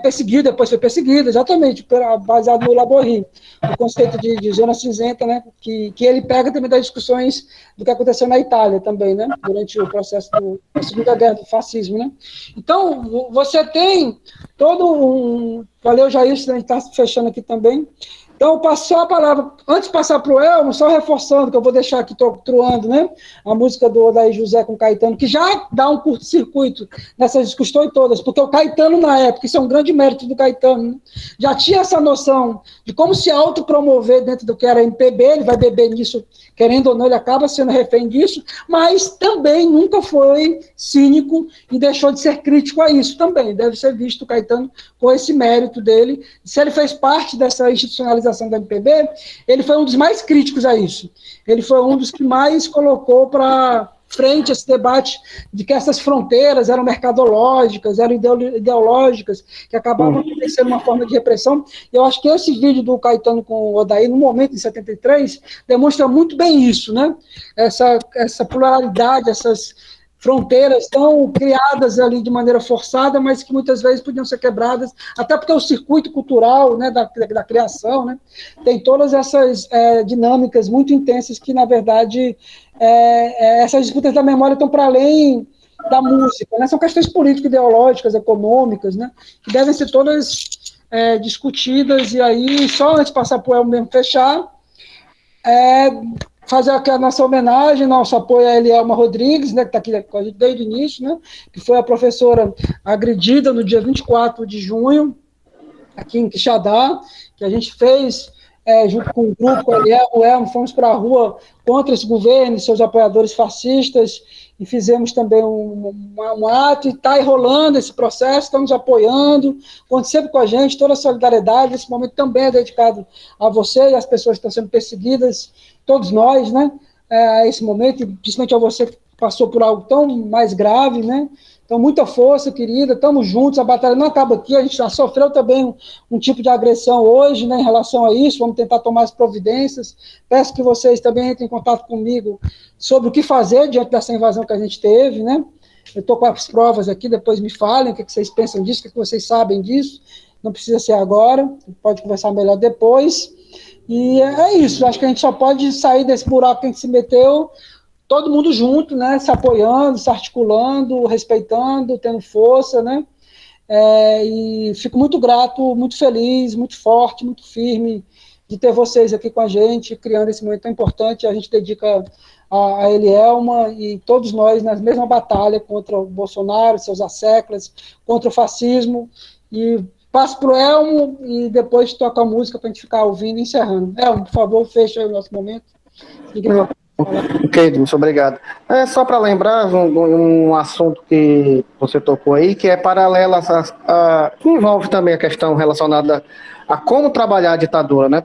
perseguiu e depois foi perseguida, exatamente, baseado no Laborri, o conceito de zona cinzenta, né, que ele pega também das discussões do que aconteceu na Itália também, né, durante o processo da Segunda Guerra do fascismo, né. Então, você tem todo um... Valeu, Jair, a gente está fechando aqui também. Então, passou a palavra, antes de passar para o Elmo, só reforçando, que eu vou deixar aqui truando, né, a música do Odair José com Caetano, que já dá um curto-circuito nessas discussões todas, porque o Caetano, na época, isso é um grande mérito do Caetano, né, já tinha essa noção de como se autopromover dentro do que era MPB, ele vai beber nisso, querendo ou não, ele acaba sendo refém disso, mas também nunca foi cínico e deixou de ser crítico a isso também, deve ser visto o Caetano com esse mérito dele. Se ele fez parte dessa institucionalização da MPB, ele foi um dos mais críticos a isso. Ele foi um dos que mais colocou para frente esse debate de que essas fronteiras eram mercadológicas, eram ideológicas, que acabavam sendo uma forma de repressão. E eu acho que esse vídeo do Caetano com o Odair, no momento, em 73, demonstra muito bem isso, né? Essa pluralidade, essas fronteiras tão criadas ali de maneira forçada, mas que muitas vezes podiam ser quebradas, até porque o circuito cultural, né, da criação, né, tem todas essas dinâmicas muito intensas que, na verdade, essas disputas da memória estão para além da música, né, são questões político-ideológicas, econômicas, né, que devem ser todas discutidas, e aí, só antes de passar para o Elmo mesmo fechar, fazer aqui a nossa homenagem, nosso apoio a Elielma Rodrigues, né, que está aqui com a gente desde o início, né, que foi a professora agredida no dia 24 de junho, aqui em Quixadá, que a gente fez, junto com o grupo, o Elmo, fomos para a rua contra esse governo e seus apoiadores fascistas, e fizemos também um ato, e está rolando esse processo, estamos apoiando, conte sempre com a gente, toda a solidariedade, esse momento também é dedicado a você e às pessoas que estão sendo perseguidas, todos nós, né, a esse momento, e principalmente a você que passou por algo tão mais grave, né, Então, muita força, querida, estamos juntos, a batalha não acaba aqui, a gente já sofreu também um tipo de agressão hoje, né, em relação a isso, vamos tentar tomar as providências. Peço que vocês também entrem em contato comigo sobre o que fazer diante dessa invasão que a gente teve, né? Eu estou com as provas aqui, depois me falem o que vocês pensam disso, o que vocês sabem disso. Não precisa ser agora, pode conversar melhor depois. E é isso, acho que a gente só pode sair desse buraco que a gente se meteu, todo mundo junto, né, se apoiando, se articulando, respeitando, tendo força, né, e fico muito grato, muito feliz, muito forte, muito firme de ter vocês aqui com a gente, criando esse momento tão importante. A gente dedica a Elielma e todos nós na mesma batalha contra o Bolsonaro, seus asseclas, contra o fascismo, e passo para o Elmo e depois toca a música para a gente ficar ouvindo e encerrando. Elmo, por favor, fecha aí o nosso momento. Ok, muito obrigado. Só para lembrar um assunto que você tocou aí, que é paralelo que envolve também a questão relacionada a como trabalhar a ditadura, né?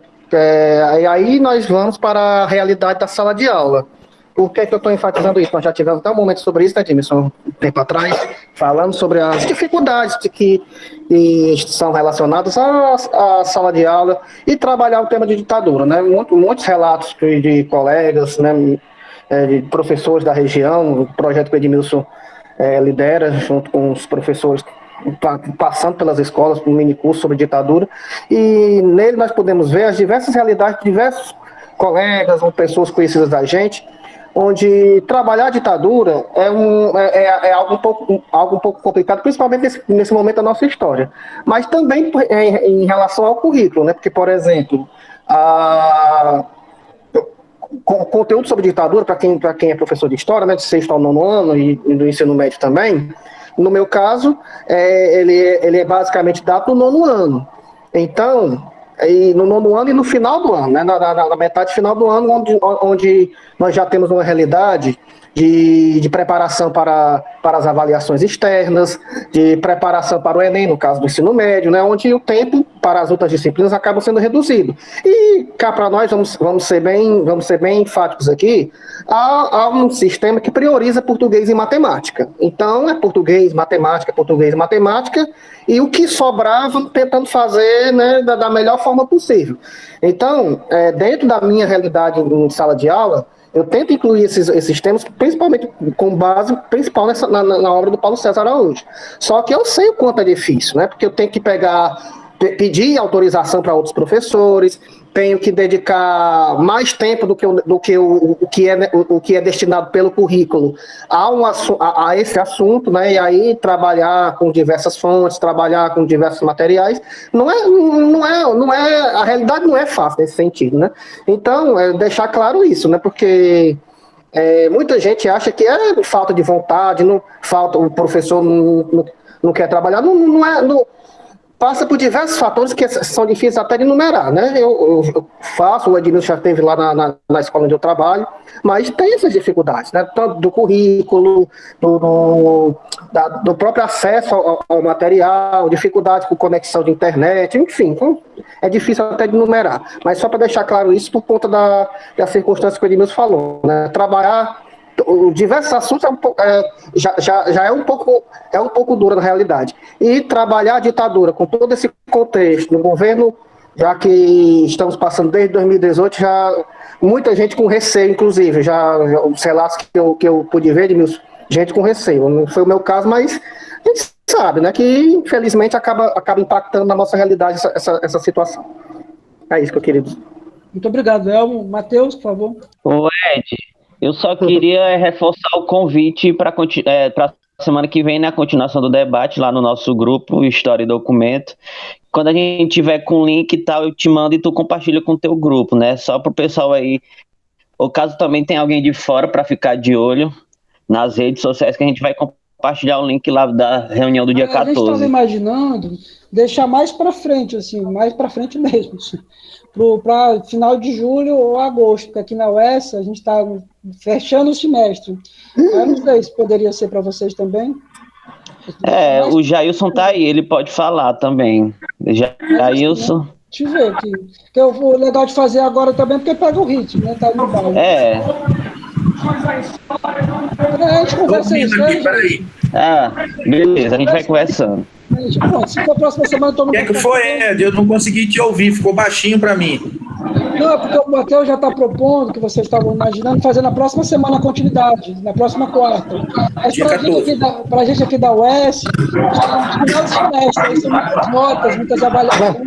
Aí nós vamos para a realidade da sala de aula. Por que eu estou enfatizando isso? Nós já tivemos até um momento sobre isso, né, Edmilson, um tempo atrás, falando sobre as dificuldades que são relacionadas à sala de aula e trabalhar o tema de ditadura, né? Muitos relatos de colegas, né, de professores da região, o projeto que o Edmilson lidera, junto com os professores passando pelas escolas, um mini curso sobre ditadura, e nele nós podemos ver as diversas realidades de diversos colegas ou pessoas conhecidas da gente, onde trabalhar a ditadura é algo um pouco complicado, principalmente nesse momento da nossa história. Mas também em relação ao currículo, né? Porque, por exemplo, conteúdo sobre ditadura, para quem é professor de história, né, de 6º ao 9º ano e do ensino médio também, no meu caso, ele é basicamente dado no 9º ano. Então, no 9º ano e no final do ano, né, na metade final do ano, onde nós já temos uma realidade de preparação para as avaliações externas, de preparação para o Enem, no caso do ensino médio, né, onde o tempo para as outras disciplinas acaba sendo reduzido. E cá para nós, vamos ser bem enfáticos aqui, há um sistema que prioriza português e matemática. Então, é português, matemática, e o que sobrar, vamos tentando fazer, né, da melhor forma possível. Então, dentro da minha realidade em sala de aula, eu tento incluir esses temas, principalmente com base principal na obra do Paulo César Araújo. Só que eu sei o quanto é difícil, né? Porque eu tenho que pedir autorização para outros professores, tenho que dedicar mais tempo do que é destinado pelo currículo a esse assunto, né? E aí trabalhar com diversas fontes, trabalhar com diversos materiais, a realidade não é fácil nesse sentido, né? Então, deixar claro isso, né? Porque muita gente acha que é falta de vontade, o professor não quer trabalhar, passa por diversos fatores que são difíceis até de numerar, né? Eu faço, o Edmilson já esteve lá na escola onde eu trabalho, mas tem essas dificuldades, né? Tanto do currículo, do próprio acesso ao material, dificuldade com conexão de internet, enfim, então, é difícil até de numerar. Mas só para deixar claro isso por conta das circunstâncias que o Edmilson falou, né? Trabalhar diversos assuntos já é um pouco dura na realidade. E trabalhar a ditadura com todo esse contexto no governo, já que estamos passando desde 2018, já muita gente com receio, inclusive, os relatos que eu pude ver, Edmilson, gente com receio. Não foi o meu caso, mas a gente sabe, né, que infelizmente acaba impactando na nossa realidade essa situação. É isso que eu queria dizer. Muito obrigado, Elmo. Matheus, por favor. Ô, Ed, eu só queria reforçar o convite para a semana que vem, na continuação do debate, lá no nosso grupo História e Documento. Quando a gente tiver com o link e tal, eu te mando e tu compartilha com o teu grupo, né? Só para o pessoal aí, ou caso também tenha alguém de fora para ficar de olho nas redes sociais, que a gente vai compartilhar o link lá da reunião do dia 14. A gente estava imaginando deixar mais para frente, assim, mais para frente mesmo, assim, para final de julho ou agosto, porque aqui na UES a gente está fechando o semestre. Eu não sei se poderia ser para vocês também. O Jailson tá aí, ele pode falar também. Jailson. Deixa eu ver aqui. Que o legal de fazer agora também, porque pega o ritmo, né? Tá no baile. A gente conversa isso, aqui, peraí. Beleza, a gente vai conversando. Pronto, se for a próxima semana, todo mundo. O que foi, Ed? Eu não consegui te ouvir, ficou baixinho para mim. Não, é porque o Matheus já está propondo, que vocês estavam imaginando, fazer na próxima semana a continuidade, na próxima quarta. Mas para a gente aqui da UES, no final do semestre, são muitas notas, muitas avaliações,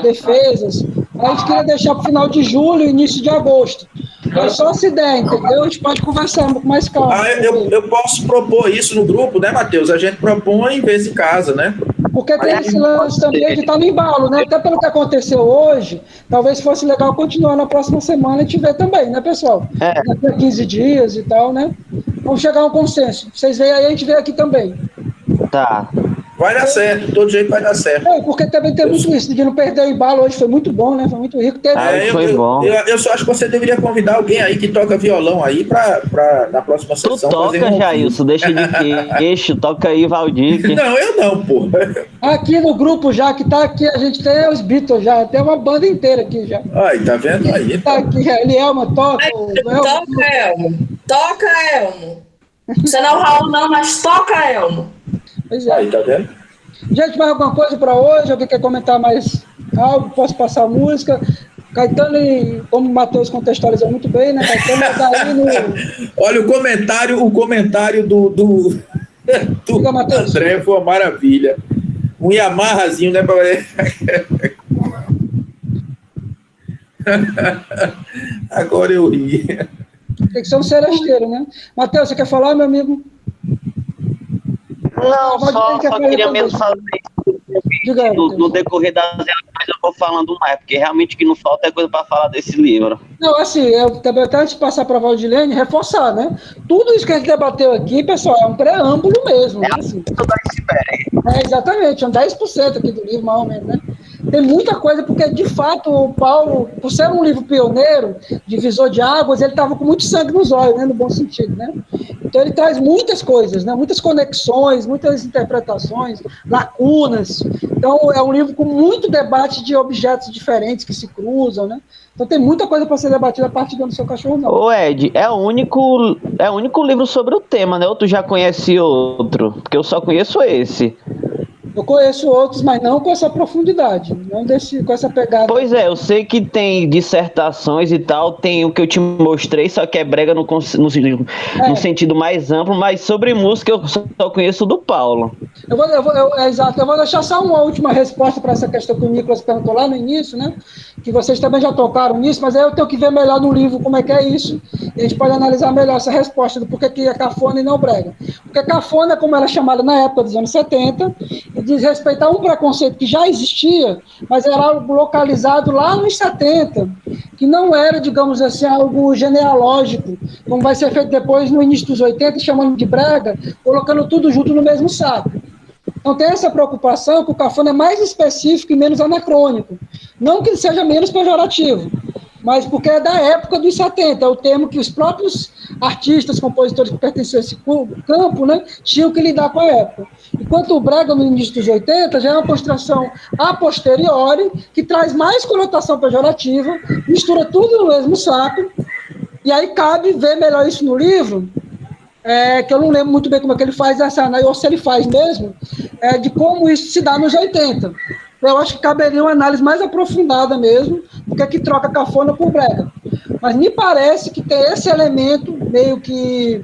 defesas. A gente queria deixar para o final de julho e início de agosto. É só se der, entendeu? A gente pode conversar com mais calma. Eu posso propor isso no grupo, né, Matheus? A gente propõe e vê se casa, né? Porque tem esse lance também de estar no embalo, né? Até pelo que aconteceu hoje, talvez fosse legal continuar na próxima semana e te ver também, né, pessoal? Daqui a 15 dias e tal, né? Vamos chegar a um consenso. Vocês veem aí, a gente vê aqui também. Tá. Vai dar certo, de todo jeito vai dar certo. Porque também tem muito isso, de não perder o embalo hoje, foi muito bom, né? Foi muito rico. Foi bom. Eu só acho que você deveria convidar alguém aí que toca violão aí pra na próxima sessão. Tu toca, Jailson, deixa de queixo, toca aí, Valdir. Não, eu não, pô. Aqui no grupo já, que tá aqui, a gente tem os Beatles já, tem uma banda inteira aqui já. Aí, tá vendo aí? Tá aqui, Elielma, toca. Toca, Elmo. Toca, Elmo. Você não é o Raul, não, mas toca, Elmo. Pois é. Aí, tá vendo? Gente, mais alguma coisa para hoje? Alguém quer comentar mais algo? Posso passar a música? Caetano, como o Matheus contextualizou muito bem, né? Caetano tá aí no... Olha, o comentário do André foi uma maravilha. Um Yamahazinho, né? Agora eu ri. Tem que ser um seresteiro, né? Matheus, você quer falar, meu amigo? Não, só queria mesmo falar isso no decorrer das aulas, mas eu vou falando mais, porque realmente o que não falta é coisa para falar desse livro. Não, assim, eu também até antes de passar para a Valdilene, reforçar, né? Tudo isso que a gente debateu aqui, pessoal, é um preâmbulo mesmo. Né? Assim. Exatamente, é um 10% aqui do livro, mais ou menos, né? Tem muita coisa, porque, de fato, o Paulo, por ser um livro pioneiro, divisor de águas, ele estava com muito sangue nos olhos, né, no bom sentido, né? Então, ele traz muitas coisas, né, muitas conexões, muitas interpretações, lacunas. Então, é um livro com muito debate de objetos diferentes que se cruzam, né? Então, tem muita coisa para ser debatida a partir do seu cachorro, não. Ô, Ed, é o único livro sobre o tema, né? Ou tu já conhece outro? Porque eu só conheço esse. Eu conheço outros, mas não com essa profundidade, não com essa pegada. Pois é, eu sei que tem dissertações e tal, tem o que eu te mostrei, só que é brega no sentido mais amplo, mas sobre música eu só conheço do Paulo. Exato, eu vou deixar só uma última resposta para essa questão que o Nicolas perguntou lá no início, né? Que vocês também já tocaram nisso, mas aí eu tenho que ver melhor no livro como é que é isso, e a gente pode analisar melhor essa resposta do porquê que é cafona e não brega. Porque cafona, como era chamada na época dos anos 70, diz respeito a um preconceito que já existia, mas era algo localizado lá nos 70, que não era, digamos assim, algo genealógico, como vai ser feito depois no início dos 80, chamando de brega, colocando tudo junto no mesmo saco. Então tem essa preocupação que o cafona é mais específico e menos anacrônico. Não que ele seja menos pejorativo, mas porque é da época dos 70, é o termo que os próprios artistas, compositores que pertenciam a esse campo, né, tinham que lidar com a época. Enquanto o brega no início dos 80 já é uma construção a posteriori, que traz mais conotação pejorativa, mistura tudo no mesmo saco, e aí cabe ver melhor isso no livro, que eu não lembro muito bem como é que ele faz essa análise, ou se ele faz mesmo, de como isso se dá nos 80. Eu acho que caberia uma análise mais aprofundada mesmo, do que troca cafona por brega. Mas me parece que tem esse elemento meio que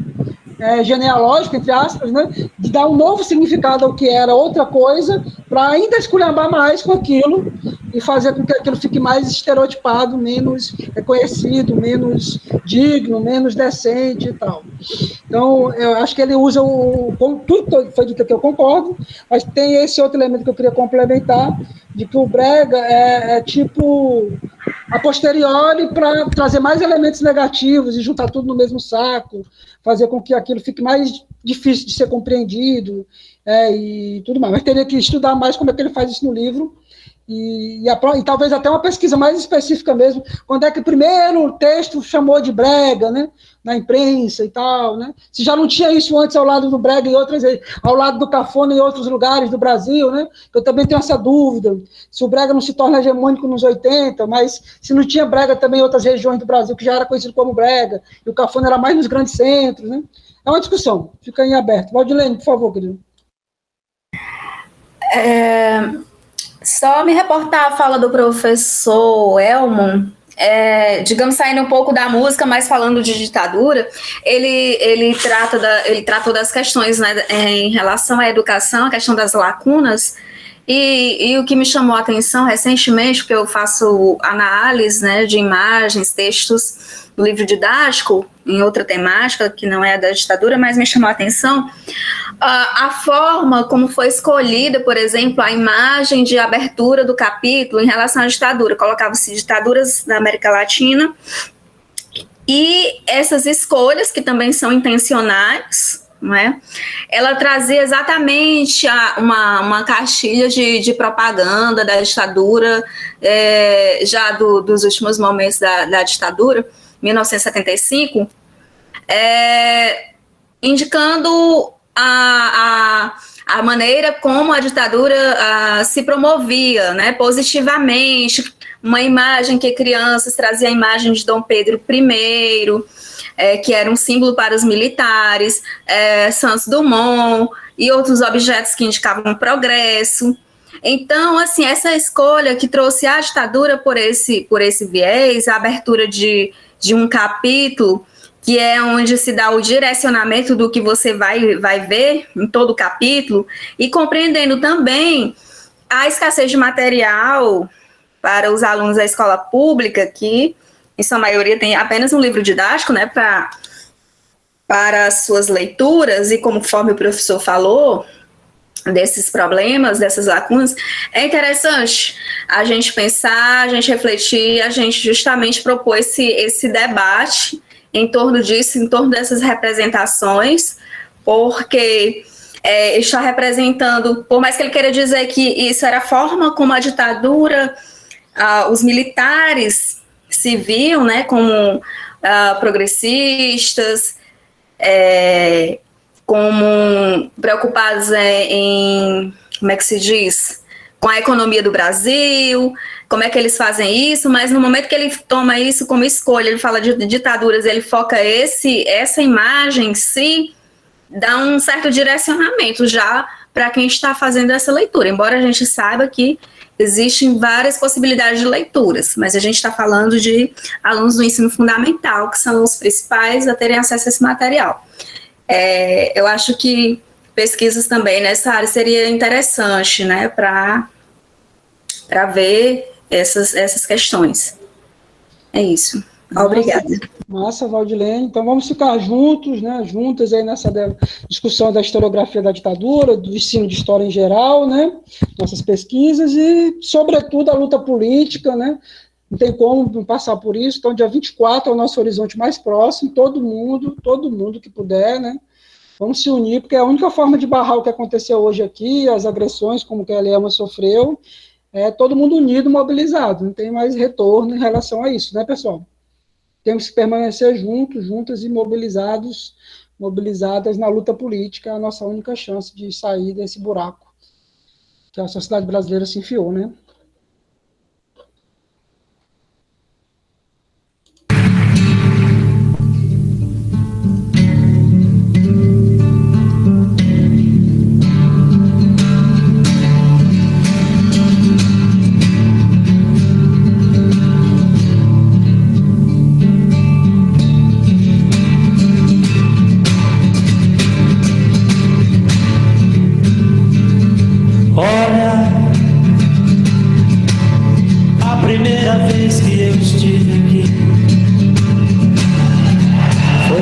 genealógico, entre aspas, né, de dar um novo significado ao que era outra coisa, para ainda esculhambar mais com aquilo e fazer com que aquilo fique mais estereotipado, menos reconhecido, menos digno, menos decente e tal. Então, eu acho que ele usa tudo que foi dito aqui, eu concordo, mas tem esse outro elemento que eu queria complementar, de que o brega é tipo a posteriori para trazer mais elementos negativos e juntar tudo no mesmo saco, fazer com que aquilo fique mais difícil de ser compreendido e tudo mais. Mas teria que estudar mais como é que ele faz isso no livro E talvez até uma pesquisa mais específica mesmo, quando é que o primeiro texto chamou de brega, né, na imprensa e tal, né, se já não tinha isso antes ao lado do brega e outras, ao lado do cafona em outros lugares do Brasil, né, eu também tenho essa dúvida, se o brega não se torna hegemônico nos 80, mas se não tinha brega também em outras regiões do Brasil, que já era conhecido como brega, e o cafona era mais nos grandes centros, né, é uma discussão, fica em aberto. Valdilene, por favor, querido. Só me reportar a fala do professor Elmo, digamos, saindo um pouco da música, mas falando de ditadura, ele tratou das questões, né, em relação à educação, a questão das lacunas, e o que me chamou a atenção recentemente, porque eu faço análise, né, de imagens, textos do livro didático, em outra temática, que não é a da ditadura, mas me chamou a atenção a forma como foi escolhida, por exemplo, a imagem de abertura do capítulo em relação à ditadura. Colocava-se ditaduras da América Latina, e essas escolhas, que também são intencionais, não é? Ela trazia exatamente uma caixilha de propaganda da ditadura, já dos últimos momentos da ditadura, 1975, indicando a maneira como a ditadura se promovia, né, positivamente, uma imagem que crianças traziam a imagem de Dom Pedro I, que era um símbolo para os militares, Santos Dumont e outros objetos que indicavam progresso. Então, assim, essa escolha que trouxe a ditadura por esse viés, a abertura de um capítulo, que é onde se dá o direcionamento do que você vai ver em todo o capítulo, e compreendendo também a escassez de material para os alunos da escola pública, que, em sua maioria, tem apenas um livro didático, né, para as suas leituras, e conforme o professor falou, desses problemas, dessas lacunas, é interessante a gente pensar, a gente refletir, a gente justamente propor esse debate em torno disso, em torno dessas representações, porque está representando, por mais que ele queira dizer que isso era a forma como a ditadura, os militares se viam, né, como progressistas, como preocupados em, como é que se diz, com a economia do Brasil, como é que eles fazem isso, mas no momento que ele toma isso como escolha, ele fala de ditaduras, ele foca essa imagem em si, dá um certo direcionamento já para quem está fazendo essa leitura, embora a gente saiba que existem várias possibilidades de leituras, mas a gente está falando de alunos do ensino fundamental, que são os principais a terem acesso a esse material. Eu acho que pesquisas também nessa área seria interessante, né, para ver essas questões. É isso. Obrigada. Massa, Valdilene. Então vamos ficar juntos, né, juntas aí nessa discussão da historiografia da ditadura, do ensino de história em geral, né, nossas pesquisas e, sobretudo, a luta política, né, não tem como não passar por isso. Então, dia 24 é o nosso horizonte mais próximo, todo mundo que puder, né, vamos se unir, porque é a única forma de barrar o que aconteceu hoje aqui, as agressões, como que a Eliama sofreu, todo mundo unido, mobilizado, não tem mais retorno em relação a isso, né, pessoal? Temos que permanecer juntos, juntas e mobilizadas na luta política, é a nossa única chance de sair desse buraco que a sociedade brasileira se enfiou, né?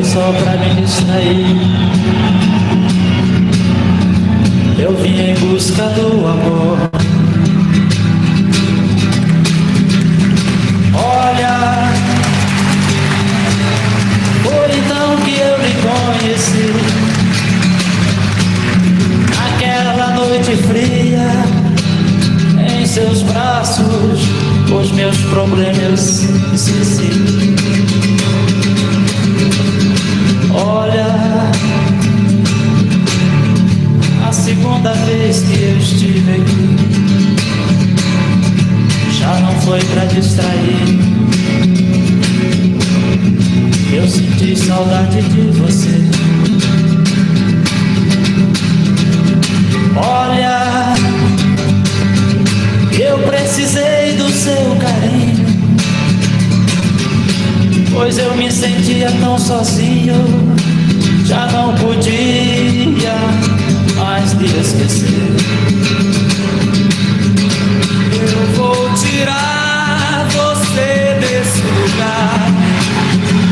Só pra me distrair, eu vim em busca do amor. Olha, foi então que eu lhe conheci, naquela noite fria, em seus braços meus problemas esqueci. Olha, a segunda vez que eu estive aqui já não foi pra distrair. Eu senti saudade de você. Olha, eu precisei do seu carinho, pois eu me sentia tão sozinho. Já não podia mais te esquecer. Eu vou tirar você desse lugar.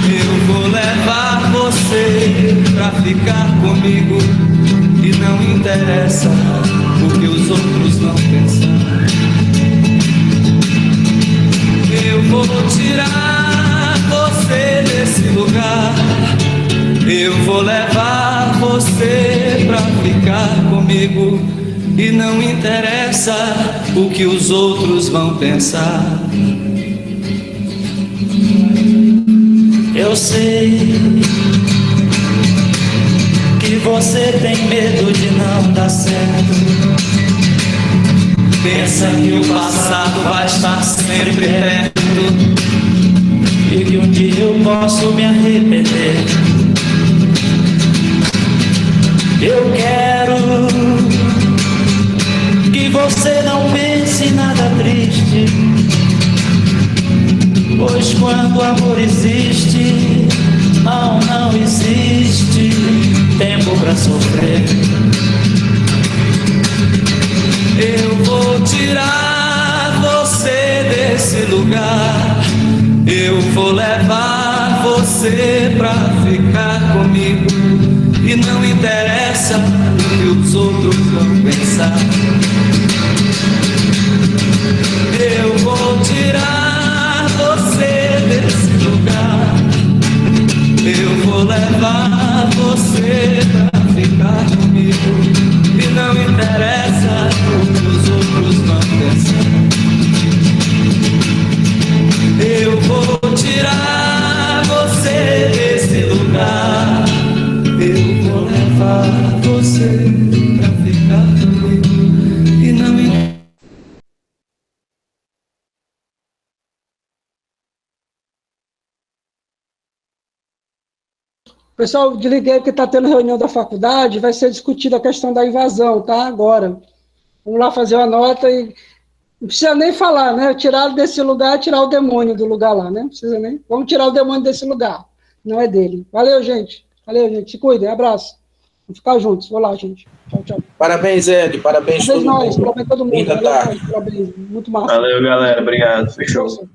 Eu vou levar você pra ficar comigo. E não interessa o que os outros vão pensar. Eu vou tirar você desse lugar. Eu vou levar você pra ficar comigo. E não interessa o que os outros vão pensar. Eu sei que você tem medo de não dar certo. Pensa que o passado vai estar sempre perto e que um dia eu posso me arrepender. Eu quero que você não pense em nada triste, pois quando o amor existe, não existe tempo pra sofrer. Eu vou tirar você desse lugar. Eu vou levar você pra ficar comigo. E não interessa o que os outros vão pensar. Eu vou tirar você desse lugar. Eu vou levar você pra ficar comigo. E não interessa o que os outros vão pensar. Eu vou tirar você desse lugar. Eu vou levar você pra ficar comigo. E não interessa. Pessoal, desliguei que está tendo reunião da faculdade, vai ser discutida a questão da invasão, tá? Agora. Vamos lá fazer uma nota e não precisa nem falar, né? Tirar desse lugar, tirar o demônio do lugar lá, né? Não precisa nem. Vamos tirar o demônio desse lugar. Não é dele. Valeu, gente. Valeu, gente. Se cuidem. Abraço. Vamos ficar juntos. Vou lá, gente. Tchau, tchau. Parabéns, Ed. Parabéns todo mundo. Parabéns todo mundo. Linda tarde. Parabéns. Muito massa. Valeu, galera. Obrigado. Fechou.